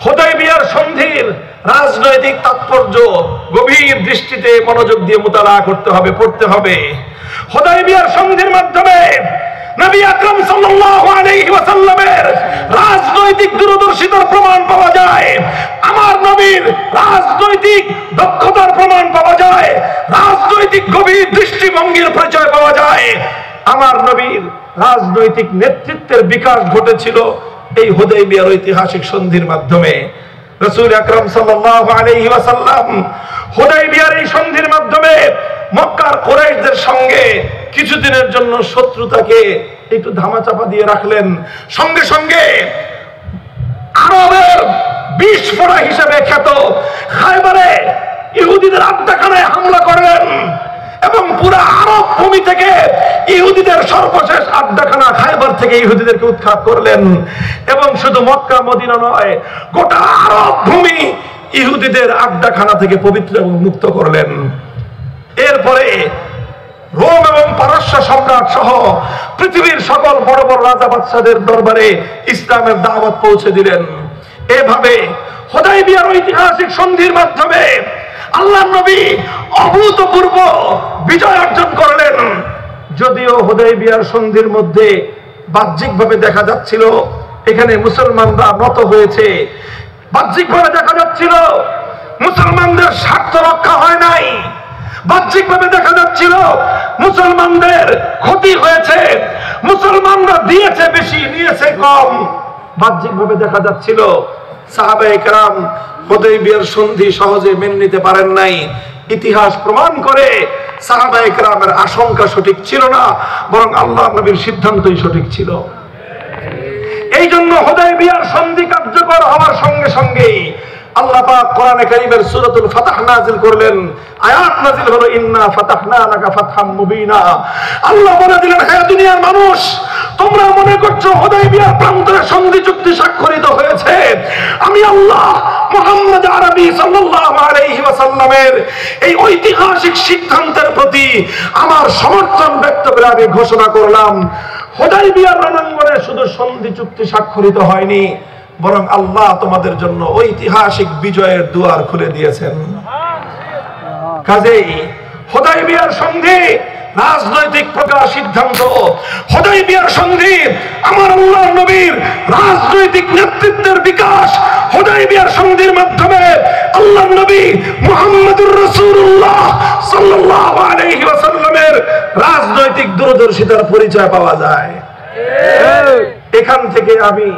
হুদায়বিয়ার সন্ধির রাজনৈতিক তাৎপর্য গভীর দৃষ্টিতে মনোযোগ দিয়ে মুতালা করতে হবে, পড়তে হবে। হুদায়বিয়ার সন্ধির মাধ্যমে নবী আকরাম সাল্লাল্লাহু আলাইহি ওয়াসাল্লামের রাজনৈতিক দূরদর্শিতার প্রমাণ পাওয়া যায়, আমার নবীর রাজনৈতিক দক্ষতার প্রমাণ পাওয়া যায়, রাজনৈতিক গভীর দৃষ্টিভঙ্গির পরিচয় পাওয়া যায়। আমার নবীর রাজনৈতিক নেতৃত্বের বিকাশ ঘটেছিল এই হুদায়বিয়ার ঐতিহাসিক সন্ধির মাধ্যমে। রাসূল আকরাম সাল্লাল্লাহু আলাইহি ওয়াসাল্লাম হুদায়বিয়ার এই সন্ধির মাধ্যমে মক্কার কুরাইশদের সঙ্গে কিছুদিনের জন্য শত্রুতাকে একটু ধামাচাপা দিয়ে রাখলেন। সঙ্গে সঙ্গে আরবের বিস্ফোরক হিসেবে খ্যাত খায়বারে ইহুদিদের আড্ডাখানায় হামলা করলেন এবং পুরো আরব ভূমি থেকে ইহুদিদের সর্বশেষ আড্ডাখানা খায়বার থেকে ইহুদিদেরকে উৎখাত করলেন। এবং শুধু মক্কা মদিনা নয়, গোটা আরব ভূমি ইহুদিদের আড্ডাখানা থেকে পবিত্র এবং মুক্ত করলেন। এরপরে রোম এবং পারস্য সম্রাট সহ পৃথিবীর সকল বড় বড় রাজা বাদশাদের দরবারে ইসলামের দাওয়াত পৌঁছে দিলেন। এভাবে হুদায়বিয়ার ঐতিহাসিক সন্ধির মাধ্যমে আল্লাহর নবী অভূতপূর্ব বিজয় অর্জন করলেন। যদিও হুদায়বিয়ার সন্ধির মধ্যে বাহ্যিকভাবে দেখা যাচ্ছিল এখানে মুসলমানরা নত হয়েছে, বাহ্যিকভাবে দেখা যাচ্ছিল মুসলমানদের স্বার্থ রক্ষা হয় নাই, বাহ্যিকভাবে দেখা যাচ্ছিল মুসলমানদের ক্ষতি হয়েছে, মুসলমানরা দিয়েছে বেশি নিয়েছে কম। বাহ্যিকভাবে দেখা যাচ্ছিল সাহাবায়ে কেরাম হুদায়বিয়ার সন্ধি সহজে মেনে নিতে পারেন নাই। ইতিহাস প্রমাণ করে সাহাবায়ে কেরামের আশঙ্কা সঠিক ছিল না, বরং আল্লাহর নবীর সিদ্ধান্তই সঠিক ছিল। এই জন্য হুদায়বিয়ার সন্ধি কার্যকর হওয়ার সঙ্গে সঙ্গেই আল্লাহ পাক কোরআনে কারীমের সূরাতুল ফাতহ নাযিল করলেন। আয়াত নাযিল হলো ইন্না ফাতাহনা লাকা ফাতহাম মুবিনা। আল্লাহ বলে দিলেন, হে দুনিয়ার মানুষ, তোমরা মনে করছো হুদায়বিয়ার প্রান্তরে সন্ধি চুক্তি স্বাক্ষরিত হয়েছে, আমি আল্লাহ মুহাম্মদ আরবি সাল্লাল্লাহু আলাইহি ওয়াসাল্লামের এই ঐতিহাসিক সিদ্ধান্তের প্রতি আমার সমর্থন ব্যক্ত করে আমি ঘোষণা করলাম, হুদায়বিয়ার রণাঙ্গনে শুধু সন্ধি চুক্তি স্বাক্ষরিত হয়নি, বরং আল্লাহ তোমাদের জন্য ঐতিহাসিক বিজয়ের দুয়ার খুলে দিয়েছেন। কাজেই হুদায়বিয়ার সন্ধি রাজনৈতিক প্রকার সিদ্ধান্ত, হুদায়বিয়ার সন্ধি আমার আল্লাহর নবীর রাজনৈতিক নেতৃত্বের বিকাশ। হুদায়বিয়ার সন্ধির মাধ্যমে আল্লাহর নবী মুহাম্মদুর রাসূলুল্লাহ সাল্লাল্লাহু আলাইহি ওয়াসাল্লামের রাজনৈতিক দূরদর্শিতার পরিচয় পাওয়া যায়। এখান থেকে আমি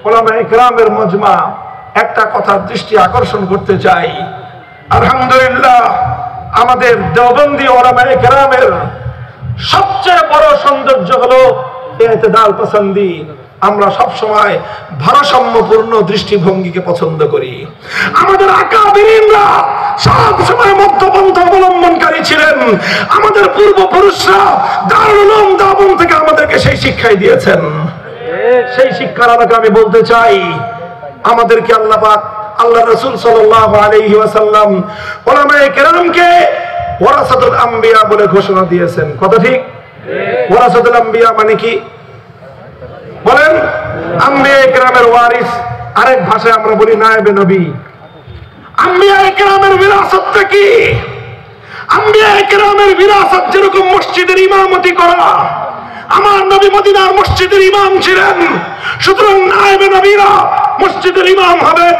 উলামায়ে কেরামের মজমা একটা কথার দৃষ্টি আকর্ষণ করতে চাই। আলহামদুলিল্লাহ, আমাদের দেওবন্দি উলামায়ে কেরামের সবচেয়ে বড় সৌন্দর্য হলো ইতিদাল পছন্দি। আমরা সব সময় ভারসাম্যপূর্ণ দৃষ্টিভঙ্গিকে পছন্দ করি। আমাদের আকাবিরিনরা সব সময় মধ্যপন্থা অবলম্বনকারী ছিলেন। আমাদের পূর্বপুরুষরা দারুল উলুম দেওবন্দ থেকে আমাদেরকে সেই শিক্ষাই দিয়েছেন। সেই শিক্ষার আলোকে আমি বলতে চাই, আমাদেরকে আল্লাহ পাক, আল্লাহ রাসূল সাল্লাল্লাহু আলাইহি ওয়াসাল্লাম উলামায়ে কেরামকে ওয়ারাসাতুল আম্বিয়া বলে ঘোষণা দিয়েছেন। কথা ঠিক? ওয়ারাসাতুল আম্বিয়া মানে কি বলেন? আম্বিয়ায়ে কেরামের ওয়ারিস, আরেক ভাষায় আমরা বলি নায়েবে নবী। আম্বিয়ায়ে কেরামের বিরাসতটা কি? আম্বিয়ায়ে কেরামের বিরাসত যেরকম মসজিদের ইমামতি করা, আমার নবী মদিনার মসজিদের ইমাম ছিলেন, সুতরাং নায়েবে নবীরা মসজিদের ইমাম হবেন।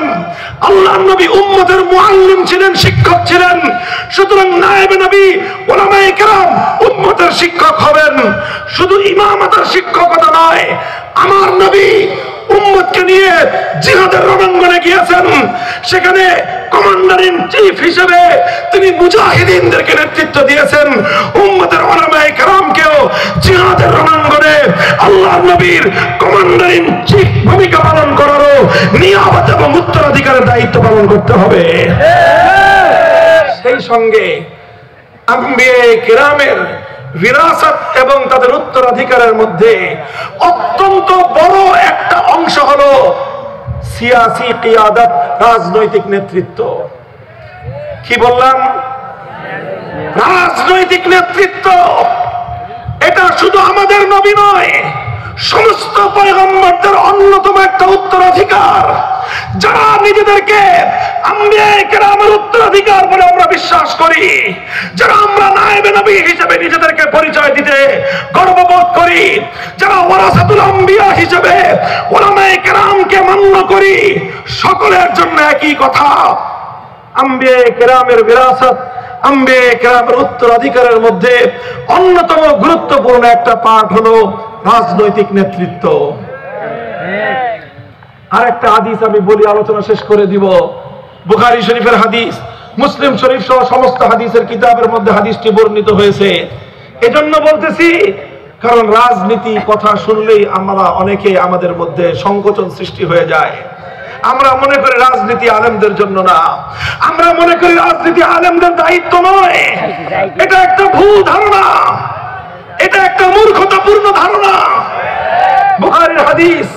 আল্লাহর নবী উম্মতের মুআল্লিম ছিলেন, শিক্ষক ছিলেন, সুতরাং নায়েবে নবী উলামায়ে কেরাম উম্মতের শিক্ষক হবেন। শুধু ইমামতের শিক্ষকতা নয়, আমার নবী উম্মতকে নিয়ে জিহাদের রণাঙ্গনে গিয়েছেন। সেখানে কমান্ডার ইন চিফ হিসেবে তিনি মুজাহিদিনদেরকে নেতৃত্ব দিয়েছেন। উম্মতের উলামায়ে কেরামকেও জিহাদের রণাঙ্গনে আল্লাহর নবীর কমান্ডার ইন চিফ ভূমিকা পালন করারও নিয়ামত এবং উত্তরাধিকারের দায়িত্ব পালন করতে হবে। সেই সঙ্গে আম্বিয়ায়ে কেরামের বিরাসত এবং তাদের উত্তরাধিকারের মধ্যে অত্যন্ত বড় একটা অংশ হলো সিয়াসি কিয়াদত, রাজনৈতিক নেতৃত্ব। কি বললাম? রাজনৈতিক নেতৃত্ব। এটা শুধু আমাদের নবী নয়, সমস্ত পয়গম্বরদের অন্যতম একটা উত্তরাধিকার। যারা নিজেদেরকে আম্বিয়ায়ে কেরামের উত্তরাধিকার বলে আমরা বিশ্বাস করি, যারা আমরা নায়েবে নবী হিসেবে নিজেদেরকে পরিচয় দিতে গর্ববোধ করি, যারা ওয়ারাসাতুল আম্বিয়া হিসেবে উলামায়ে কেরামকে মান্য করি, সকলের জন্য একই কথা, আম্বিয়ায়ে কেরামের বিরাসত, আম্বিয়ায়ে কেরামের উত্তরাধিকারের মধ্যে অন্যতম গুরুত্বপূর্ণ একটা পাঠ হলো রাজনৈতিক নেতৃত্ব। আর একটা হাদিস আমি বলি, আলোচনা শেষ করে দিব। বুখারী শরীফের হাদিস, মুসলিম শরীফ সহ সমস্ত হাদিসের কিতাবের মধ্যে হাদিসটি বর্ণিত হয়েছে। এজন্য বলতেছি কারণ রাজনীতি কথা শুনলেই আমরা অনেকে আমাদের মধ্যে সংকোচন সৃষ্টি হয়ে যায়। আমরা মনে করি রাজনীতি আলেমদের জন্য না, আমরা মনে করি রাজনীতি আলেমদের দায়িত্ব নয়। এটা একটা ভুল ধারণা, এটা একটা মূর্খতাপূর্ণ ধারণা। বুখারীর হাদিস,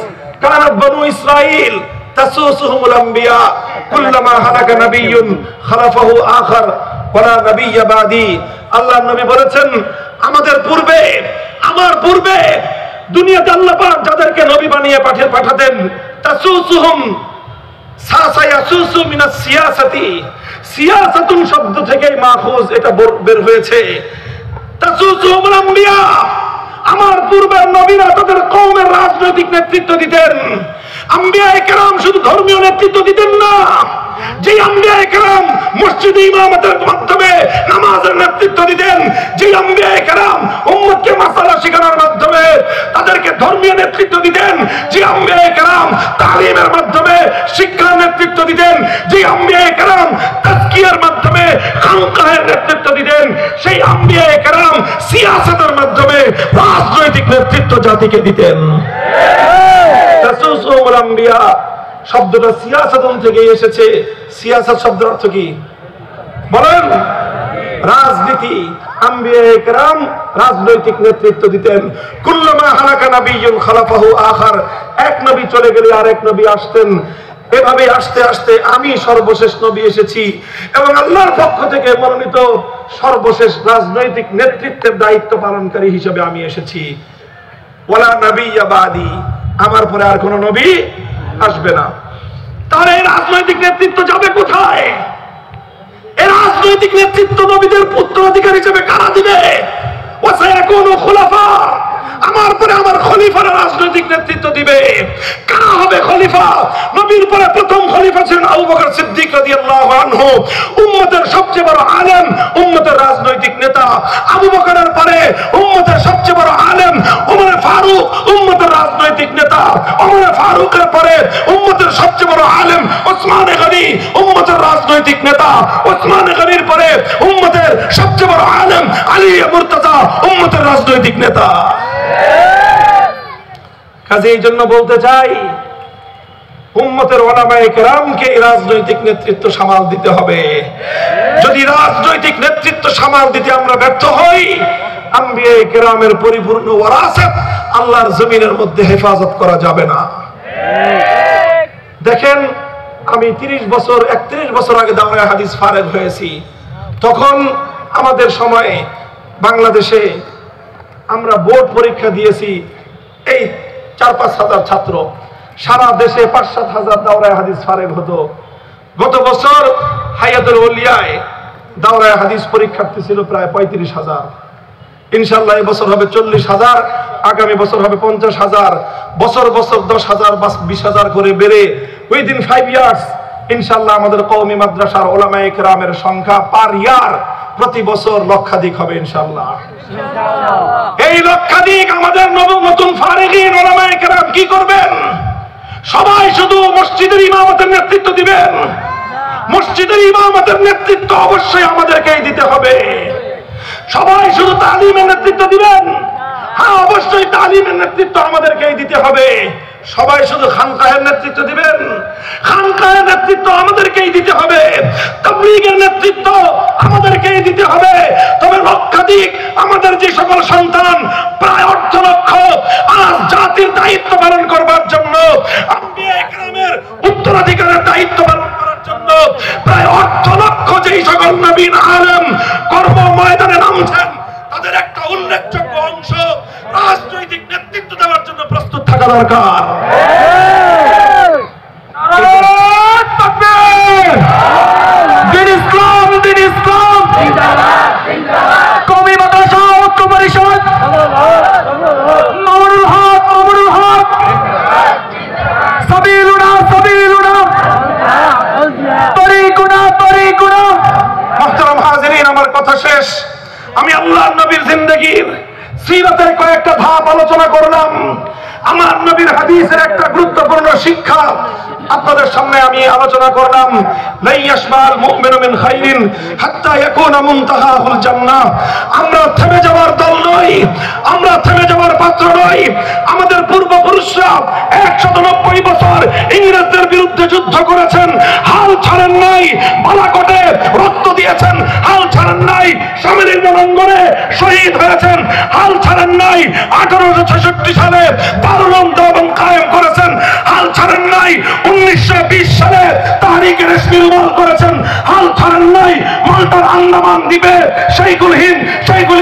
কানাত বনু ইসরাঈল তাসুসুহুমুল আম্বিয়া কুল্লামা হালাকা নাবিয়্যুন খালাফাহু আখার ওয়ালা নাবিয়্যা বাদি। আল্লাহর নবী বলেছেন, আমাদের পূর্বে, আমার পূর্বে দুনিয়াতে আল্লাহ পাক যাদেরকে নবী বানিয়ে পাঠাতেন, তাসুসুহুম সাসায়াসুসু মিনাস সিয়াসাতি, সিয়াসাতুন শব্দ থেকেই মাখুজ, এটা বের হয়েছে। তাসুসুহুমুল আম্বিয়া, আমার পূর্বের নবীরা তাদের কওমের রাজনৈতিক নেতৃত্ব দিতেন। আম্বিয়ায়ে কেরাম শুধু ধর্মীয় নেতৃত্ব দিতেন না, যে আম্বিয়ায়ে কেরাম মসজিদে ইমামতের মাধ্যমে নামাজের নেতৃত্ব দিতেন, যে আম্বিয়ায়ে কেরাম উম্মতকে মাসালা শেখানোর মাধ্যমে তাদেরকে ধর্মীয় নেতৃত্ব দিতেন, যে আম্বিয়ায়ে কেরাম তালিমের মাধ্যমে শিক্ষার নেতৃত্ব দিতেন, যে আম্বিয়ায়ে কেরাম তাজকিয়ার মাধ্যমে খানকাহের নেতৃত্ব দিতেন, সেই আম্বিয়ায়ে কেরাম সিয়াসতের মাধ্যমে রাজনৈতিক নেতৃত্ব জাতিকে দিতেন। তাসুসুহুমুল আম্বিয়া শব্দটা সিয়াসাতুন থেকে এসেছে। সিয়াসাত শব্দের অর্থ কি বলেন? রাজনীতি। আম্বিয়ায়ে কেরাম রাজনৈতিক নেতৃত্ব দিতেন। কুল্লামা হালাকা নাবিয়্যুন খালাফাহু আখার, এক নবী চলে গেলে আরেক নবী আসতেন। এভাবে আস্তে আস্তে আমি সর্বশেষ নবী এসেছি এবং আল্লাহর পক্ষ থেকে মনোনীত সর্বশেষ রাজনৈতিক নেতৃত্বের দায়িত্ব পালনকারী হিসেবে আমি এসেছি। ওয়ালা নাবিয়্যা বাদি, আমার পরে আর কোন নবী আসবে না। তাহলে এই রাজনৈতিক নেতৃত্ব যাবে কোথায়? এই রাজনৈতিক নেতৃত্ব নবীদের উত্তরাধিকার হিসেবে কারা দিবে? ওয়াসায়াকুনু খুলাফা, আমার পরে আমার খলিফারা রাজনৈতিক নেতৃত্ব দিবে। কারা হবে খলিফা? নবীর পরে প্রথম খলিফা ছিলেন আবু বকর সিদ্দিক রাদিয়াল্লাহু আনহু, উম্মতের সবচেয়ে বড় আলেম, উম্মতের রাজনৈতিক নেতা। আবু বকরের পরে উম্মতের সবচেয়ে বড় আলেম ওমর ফারুক, উম্মতের রাজনৈতিক নেতা। ওমর ফারুকের পরে উম্মতের সবচেয়ে বড় আলেম ওসমান গনি, উম্মতের রাজনৈতিক নেতা। ওসমান গনির পরে উম্মতের সবচেয়ে বড় আলেম আলী মুর্তজা, উম্মতের রাজনৈতিক নেতা। কাজে এই জন্য বলতে চাই, উম্মতের উলামায়ে কেরামকে রাজনৈতিক নেতৃত্ব সামাল দিতে হবে। যদি রাজনৈতিক নেতৃত্ব সামাল দিতে আমরা ব্যর্থ হই, আম্বিয়ায়ে কেরামের পরিপূর্ণ ওয়ারাসাত আল্লাহর জমিনের মধ্যে হেফাজত করা যাবে না। দেখেন, আমি 31 বছর আগে দাওরায়ে হাদিস ফারেগ হয়েছি। তখন আমাদের সময়ে বাংলাদেশে আমরা বোর্ড পরীক্ষা দিয়েছি, এই 4-5 হাজার ছাত্র, সারা দেশে 5-7 হাজার দাওরায়ে হাদিস ফারেগ হতো। গত বছর হায়াতুল উলিয়ায় দাওরায়ে হাদিস পরীক্ষার্থী ছিল প্রায় 35,000। ইনশাআল্লাহ এই বছর হবে 40,000, আগামী বছর হবে 50,000। বছর বছর 10,000 বা 20,000 করে বেড়ে উইদিন 5 ইয়ার্স ইনশাআল্লাহ আমাদের কওমি মাদ্রাসার উলামায়ে কেরামের সংখ্যা পার ইয়ার প্রতি বছর লক্ষাধিক হবে ইনশাআল্লাহ। এই লক্ষাধিক আমাদের নতুন ফারিগিন উলামায়ে কেরাম কি করবেন? সবাই শুধু মসজিদের ইমামতের নেতৃত্ব দিবেন? মসজিদের ইমামতের নেতৃত্ব অবশ্যই আমাদেরকেই দিতে হবে। সবাই শুধু তালিমের নেতৃত্ব দিবেন? হ্যাঁ, অবশ্যই তালিমের নেতৃত্ব আমাদেরকেই দিতে হবে। সবাই শুধু খানকাহের নেতৃত্ব দিবেন? খানকাহের নেতৃত্ব আমাদেরকেই দিতে হবে। তাবলীগের নেতৃত্ব আমাদেরকেই দিতে হবে। তবে লক্ষাধিক আমাদের যে সকল সন্তান, প্রায় 8 লক্ষ, আজ জাতির দায়িত্ব পালন করবার জন্য, আম্বিয়ায়ে কেরামের উত্তরাধিকারের দায়িত্ব পালন করার জন্য প্রায় 8 লক্ষ যেই সকল নবীন আলেম কর্ম ময়দানে নামছেন, তাদের একটা উল্লেখযোগ্য অংশ রাজনৈতিক নেতৃত্ব দেওয়ার জন্য প্রস্তুত থাকা দরকার। সিরাতের কয়েকটা ধাপ আলোচনা করলাম। আমার নবীর হাদিসের একটা গুরুত্বপূর্ণ শিক্ষা আপনাদের সামনে আমি আলোচনা করলাম। লা ইয়াশবাল মুমিনু মিন খাইরিন হাত্তা ইয়াকুনা মুনতাহাহুল জান্নাহ। আমরা থেমে যাওয়ার দল নই, আমরা থেমে যাওয়ার পাত্র নই। আমাদের পূর্বপুরুষরা 190 বছর ইংরেজদের বিরুদ্ধে যুদ্ধ করেছেন, হাল ছাড়েন নাই। বালাকোটে রক্ত দিয়েছেন, হাল ছাড়েন নাই। সামরিক রণাঙ্গনে শহীদ হয়েছেন, হাল ছাড়েন নাই। 1866 সালে দারুল দেওবন্দ কায়েম করেছেন, হাল ছাড়েন নাই। 1920 সালে তাহরিক রেশমিল করেছেন, হাল ছাড়েন নাই। মাল্টার আন্দামান দ্বীপে শাইখুল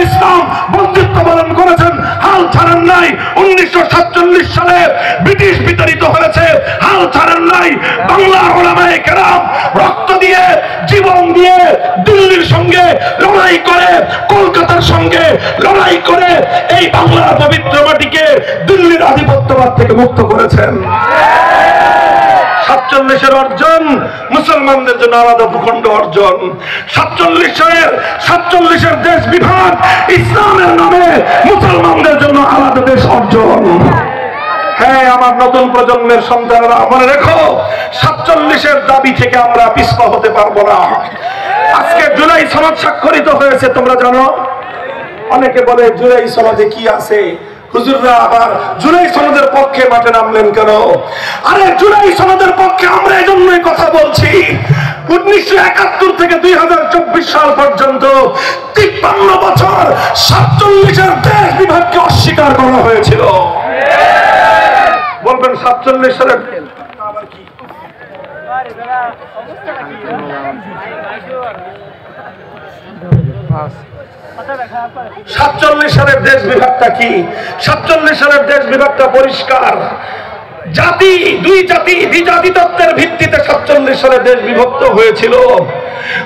ইসলাম বন্দিত্ব পালন করেছেন, হাল ছাড়েন নাই। 1947 সালে ব্রিটিশ বিতাড়িত হয়েছে, হাল ছাড়েন নাই। বাংলার উলামায়ে কেরাম রক্ত দিয়ে, জীবন দিয়ে দিল্লির সঙ্গে লড়াই করে, কলকাতার সঙ্গে লড়াই করে এই বাংলার পবিত্র মাটিকে দিল্লির আধিপত্যবাদ থেকে মুক্ত করেছেন। 47-এর অর্জন মুসলমানদের জন্য আলাদা ভূখণ্ড অর্জন। 47-এর দেশ বিভাগ ইসলামের নামে মুসলমানদের জন্য আলাদা দেশ অর্জন। হ্যাঁ, আমার নতুন প্রজন্মের সন্তানেরা মনে রেখো, 47-এর দাবি থেকে আমরা পিছপা হতে পারবো না। আজকে জুলাই সনদ স্বাক্ষরিত হয়েছে, তোমরা জানো। অনেকে বলে জুলাই সনদে কি আছে? হুজুররা আবার জুলাই সনদের পক্ষে মাঠে নামলেন কেন? আরে জুলাই সনদের পক্ষে আমরা এজন্যই কথা বলছি। 1971 থেকে 2024 সাল পর্যন্ত 53 বছর 47-এর দেশ বিভাগকে অস্বীকার করা হয়েছিল। বলবেন 47 সালের আবার কি? 47 সালের দেশ বিভাগটা কি? 47 সালের দেশ বিভাগটা পরিষ্কার। জাতি, দুই জাতি, দ্বিজাতি তত্ত্বের ভিত্তিতে 47 সালে দেশ বিভক্ত হয়েছিল।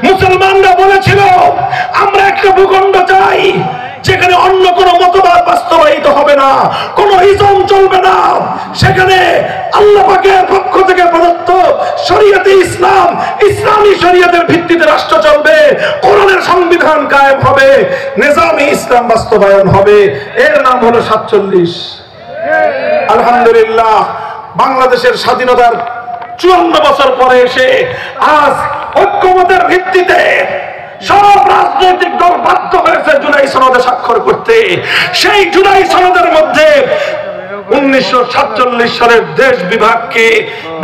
মুসলমানরা বলেছিল আমরা একটা ভূখণ্ড চাই যেখানে অন্য কোন মতবাদ বাস্তবায়িত হবে না, কোন ইজম চলবে না। সেখানে আল্লাহ পাকের পক্ষ থেকে প্রদত্ত শরীয়তে ইসলাম, ইসলামী শরীয়তের ভিত্তিতে রাষ্ট্র চলবে, কোরআনের সংবিধান কায়েম হবে, নিজামে ইসলাম বাস্তবায়ন হবে। এর নাম হলো 47। আলহামদুলিল্লাহ, বাংলাদেশের স্বাধীনতার 54 বছর পরে এসে আজ ঐক্যমতের ভিত্তিতে সব রাজনৈতিক দল বাধ্য হয়েছে জুলাই সনদে স্বাক্ষর করতে। সেই জুলাই সনদের মধ্যে 1947 সালের দেশ বিভাগকে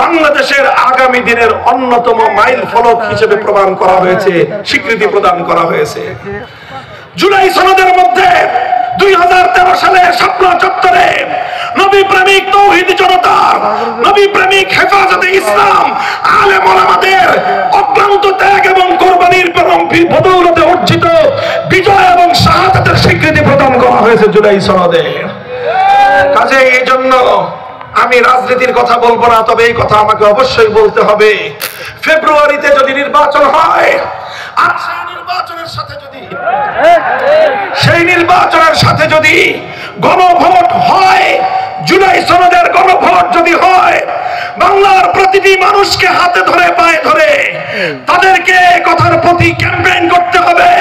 বাংলাদেশের আগামী দিনের অন্যতম মাইল ফলক হিসেবে প্রমাণ করা হয়েছে, স্বীকৃতি প্রদান করা হয়েছে। জুলাই সনদের মধ্যে 2013 সালে শাপলা চত্বরে নবী প্রেমিক তৌহিদি জনতা, নবী প্রেমিক হেফাজতে ইসলাম, আলেম ওলামাদের অক্লান্ত ত্যাগ এবং কোরবানির বদৌলতে অর্জিত বিজয় এবং শাহাদাতের স্বীকৃতি প্রদান করা হয়েছে জুলাই সনদে। কাজে এই জন্য আমি রাজনীতির কথা বলবো না, তবে এই কথা আমাকে অবশ্যই বলতে হবে। ফেব্রুয়ারিতে যদি নির্বাচন হয়, আর সেই নির্বাচনের সাথে যদি গণভোট হয়, জুলাই সনদের গণভোট যদি হয়, বাংলার প্রতিটি মানুষকে হাতে ধরে পায়ে ধরে তাদেরকে কথার প্রতি ক্যাম্পেইন করতে হবে।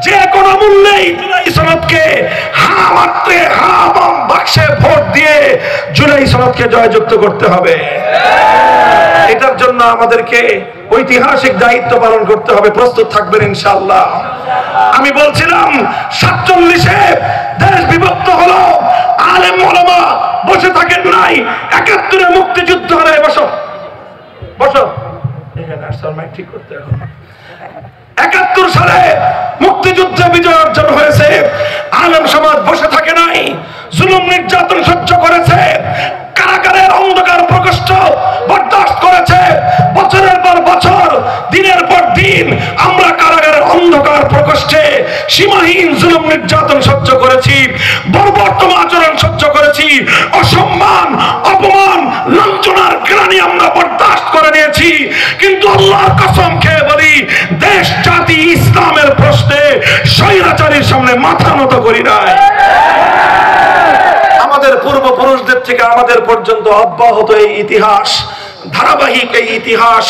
যে কোনো মূল্যেই জুলাই সনদকে হা মাত্রে হা বাম বাক্সে ভোট দিয়ে জুলাই সনদকে জয়যুক্ত করতে হবে। এটার জন্য আমাদেরকে ঐতিহাসিক দায়িত্ব পালন করতে হবে। প্রস্তুত থাকবেন ইনশাআল্লাহ। আমি বলছিলাম 47-এ দেশ বিভক্ত হলো, আলেম ওলামা বসে থাকেন নাই। 71-এ মুক্তিযুদ্ধ হলে বসো বসো এখানে আসল মাইক ঠিক করতে হবে। 71 সালে মুক্তিযুদ্ধে বিজয় অর্জন হয়েছে। আলেম সমাজ বসে থাকে নাই, জুলুম নির্যাতন সহ্য করেছে, কারাগারের অন্ধকার প্রকোষ্ঠ বরদাস্ত করেছে। বছরের পর বছর, দিনের পর দিন আমরা কারাগারের অন্ধকার প্রকোষ্ঠে সীমাহীন জুলুম নির্যাতন সহ্য করেছি, বর্বরতম আচরণ সহ্য করেছি, অসম্মান, অপমান, লাঞ্ছনার গ্লানি আমরা বরদাস্ত করে নিয়েছি। কিন্তু আল্লাহর কসম খেয়ে বলি, দেশ জাতি ইসলামের প্রশ্নে স্বৈরাচারীর সামনে মাথা নত করি নাই। আমাদের পূর্বপুরুষদের থেকে আমাদের পর্যন্ত অব্যাহত এই ইতিহাস, ধারাবাহিক এই ইতিহাস।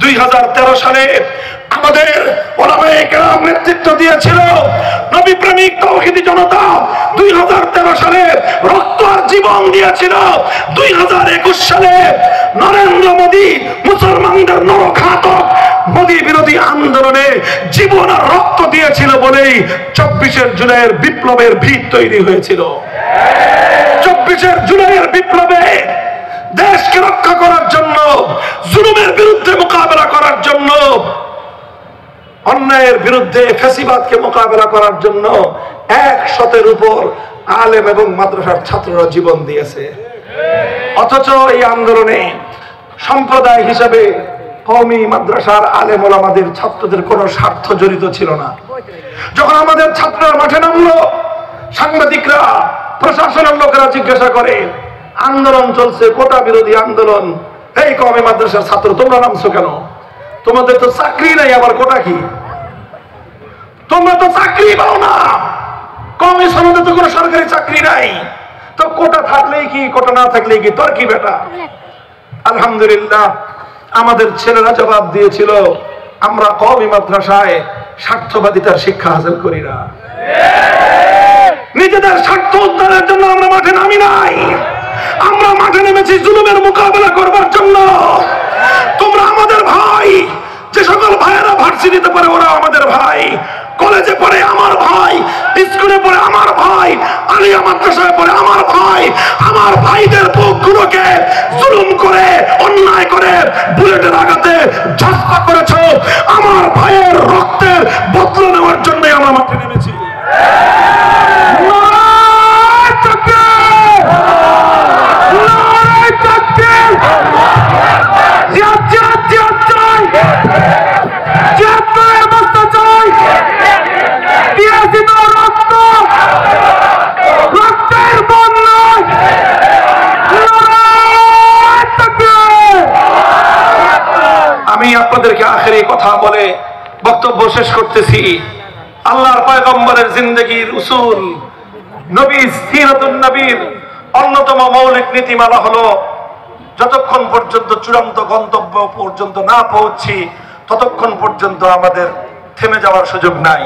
2013 সালে আমাদের ওলামায়ে কেরাম নেতৃত্ব দিয়েছিল নবী প্রেমিক তাওহীদি জনতা 2013 সালে রক্ত আর জীবন দিয়েছিল। 2021 সালে নরেন্দ্র মোদী মুসলমানদের নরঘাতক মোদী বিরোধী আন্দোলনে জীবন আর রক্ত দিয়েছিল বলেই 24 জুলাইয়ের বিপ্লবের ভিত তৈরি হয়েছিল। 24 জুলাইয়ের বিপ্লবে দেশকে রক্ষা করার জন্য, জুলুমের বিরুদ্ধে মোকাবেলা করার জন্য, অন্যায়ের বিরুদ্ধে ফ্যাসিবাদকে মোকাবেলা করার জন্য 100-এর উপর আলেম এবং মাদ্রাসার ছাত্ররা জীবন দিয়েছে। অথচ এই আন্দোলনে সম্প্রদায় হিসেবে কওমি মাদ্রাসার আলেম ওলামাদের ছাত্রদের কোনো স্বার্থ জড়িত ছিল না। যখন আমাদের ছাত্ররা মাঠে নামলো, সাংবাদিকরা, প্রশাসনের লোকেরা জিজ্ঞাসা করে, আন্দোলন চলছে, কোটা বিরোধী আন্দোলন, এই কওমি মাদ্রাসার ছাত্র তোমরা নামছো কেন? তোমাদের তো চাকরি নাই, আবার কোটা কি? তোমরা তো চাকরি পাও না, কওমি সমাজে তো কোনো সরকারি চাকরি নাই, তো কোটা থাকলেই কি, কোটা না থাকলেই কি, তোর কি বেটা? আলহামদুলিল্লাহ আমাদের ছেলেরা জবাব দিয়েছিল, আমরা কওমি মাদ্রাসায় স্বার্থবাদিতার শিক্ষা হাসিল করি না, নিজেদের স্বার্থ উদ্ধারের জন্য আমরা মাঠে নামি নাই, আমরা মাঠে নেমেছি জুলুমের মোকাবেলা করবার জন্য। তোমরা আমাদের ভাই, যে সকল ভাইয়েরা ভার্সিটিতে পড়ে ওরা আমাদের ভাই, কলেজে পড়ে আমার ভাই, স্কুলে পড়ে আমার ভাই, আলিয়া মাদ্রাসায় পড়ে আমার ভাই। আমার ভাইদের বুকগুলোকে জুলুম করে, অন্যায় করে, বুলেটের আঘাতে ঝাঁঝপা করেছো। আমার ভাইয়ের রক্তের বদলা নেওয়ার জন্য আমরা মাঠে নেমেছি। আমি আপনাদেরকে আখেরি কথা বলে বক্তব্য শেষ করতেছি। আল্লাহর পয়গম্বরের জিন্দেগীর উসুল, নবী সিরাতুন নবীর অন্যতম মৌলিক নীতিমালা হলো, যতক্ষণ পর্যন্ত চূড়ান্ত গন্তব্য পর্যন্ত না পৌঁছি ততক্ষণ পর্যন্ত আমাদের থেমে যাওয়ার সুযোগ নাই,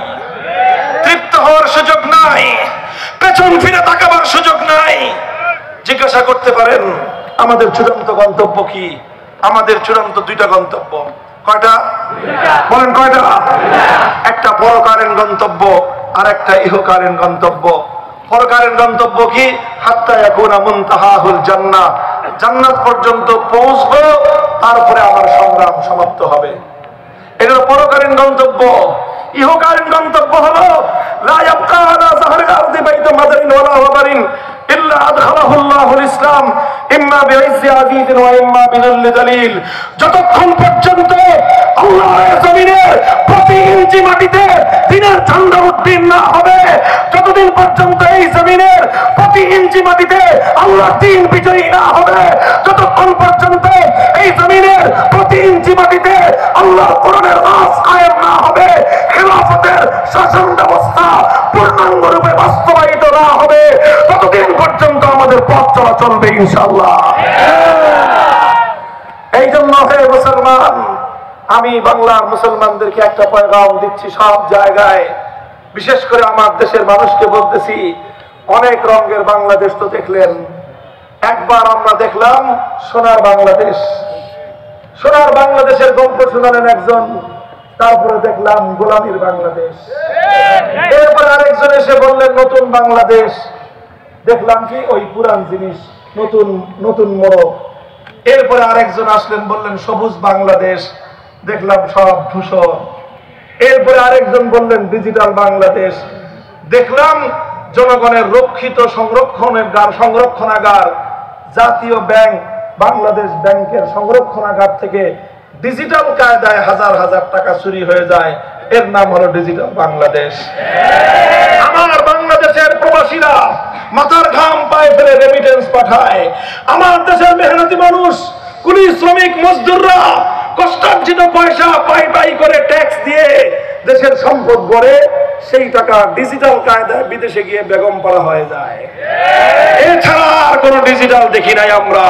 তৃপ্ত হওয়ার সুযোগ নাই, পেছন ফিরে তাকাবার সুযোগ নাই। জিজ্ঞাসা করতে পারেন আমাদের চূড়ান্ত গন্তব্য কি? আমাদের চূড়ান্ত দুইটা গন্তব্য। কয়টা বলেন? কয়টা? একটা পরকালীন গন্তব্য আর একটা ইহকালীন গন্তব্য। পরকালীন গন্তব্য কি? হাত্তা ইয়াকুনা মুনতাহাহুল জান্নাহ, জান্নাত পর্যন্ত পৌঁছবো, তারপরে আমার সংগ্রাম সমাপ্ত হবে। এটা পরকালীন গন্তব্য। ইহকালীন গন্তব্য হলো লা ইয়াবকা আলা যাহরিল আরদি বাইতুন মাদারিন ওয়ালা ওয়াবারিন ইল্লা আদখালাহুল্লাহুল ইসলাম ইম্মা বিইজ্জি আযীজিন ওয়া ইম্মা বিযুল্লি যালিল। যতক্ষণ পর্যন্ত আল্লাহর জমিনের প্রতি ইঞ্চি মাটিতে দ্বীনের ঝান্ডা উড্ডীন না হবে, যতদিন পর্যন্ত এই জমিনের প্রতি ইঞ্চি মাটিতে আল্লাহর দ্বীন বিজয়ী না হবে, যতক্ষণ পর্যন্ত এই জমিনের প্রতি ইঞ্চি মাটিতে আল্লাহর কোরআনের রাজ কায়েম না হবে, খেলাফতের শাসন ব্যবস্থা পূর্ণাঙ্গ রূপে বাস্তবায়িত না হবে, ততদিন পর্যন্ত আমাদের পথ চলা চলবে ইনশাআল্লাহ। এই জন্য হে মুসলমান, আমি বাংলার মুসলমানদেরকে একটা পয়গাম দিচ্ছি সব জায়গায়, বিশেষ করে আমার দেশের মানুষকে বলতেছি, অনেক রঙের বাংলাদেশ তো দেখলেন, একবার আমরা দেখলাম সোনার বাংলাদেশ, সোনার বাংলাদেশের গল্প শুনালেন একজন, তারপরে দেখলাম গোলামীর বাংলাদেশ, এরপরে আরেকজন এসে বললেন নতুন বাংলাদেশ, দেখলাম কি ওই পুরান জিনিস, নতুন নতুন মোড়ক। এরপরে আরেকজন আসলেন বললেন সবুজ বাংলাদেশ, দেখলাম সব ধূসর। এরপরে আরেকজন বললেন ডিজিটাল বাংলাদেশ, দেখলাম জনগণের রক্ষিত সংরক্ষণাগার জাতীয় ব্যাংক বাংলাদেশ ব্যাংকের সংরক্ষণাগার থেকে ডিজিটাল কায়দায় হাজার হাজার টাকা চুরি হয়ে যায়, এর নাম হলো ডিজিটাল বাংলাদেশ। আমার বাংলাদেশের প্রবাসীরা মাথার ঘাম পায়ে ফেলে রেমিটেন্স পাঠায়, আমার দেশের মেহনতি মানুষ, কুলি শ্রমিক মজদুররা কষ্টার্জিত পয়সা পাই পাই করে ট্যাক্স দিয়ে দেশের সম্পদ গড়ে, সেই টাকা ডিজিটাল কায়দায় বিদেশে গিয়ে বেগম পাড়া হয়ে যায়। এছাড়া আর কোন ডিজিটাল দেখি নাই আমরা।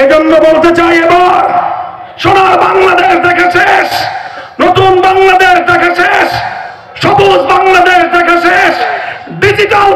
এজন্য বলতে চাই, এবার সোনার বাংলাদেশ দেখে শেষ, নতুন বাংলাদেশ দেখা শেষ, সবুজ বাংলাদেশ দেখা শেষ, ডিজিটাল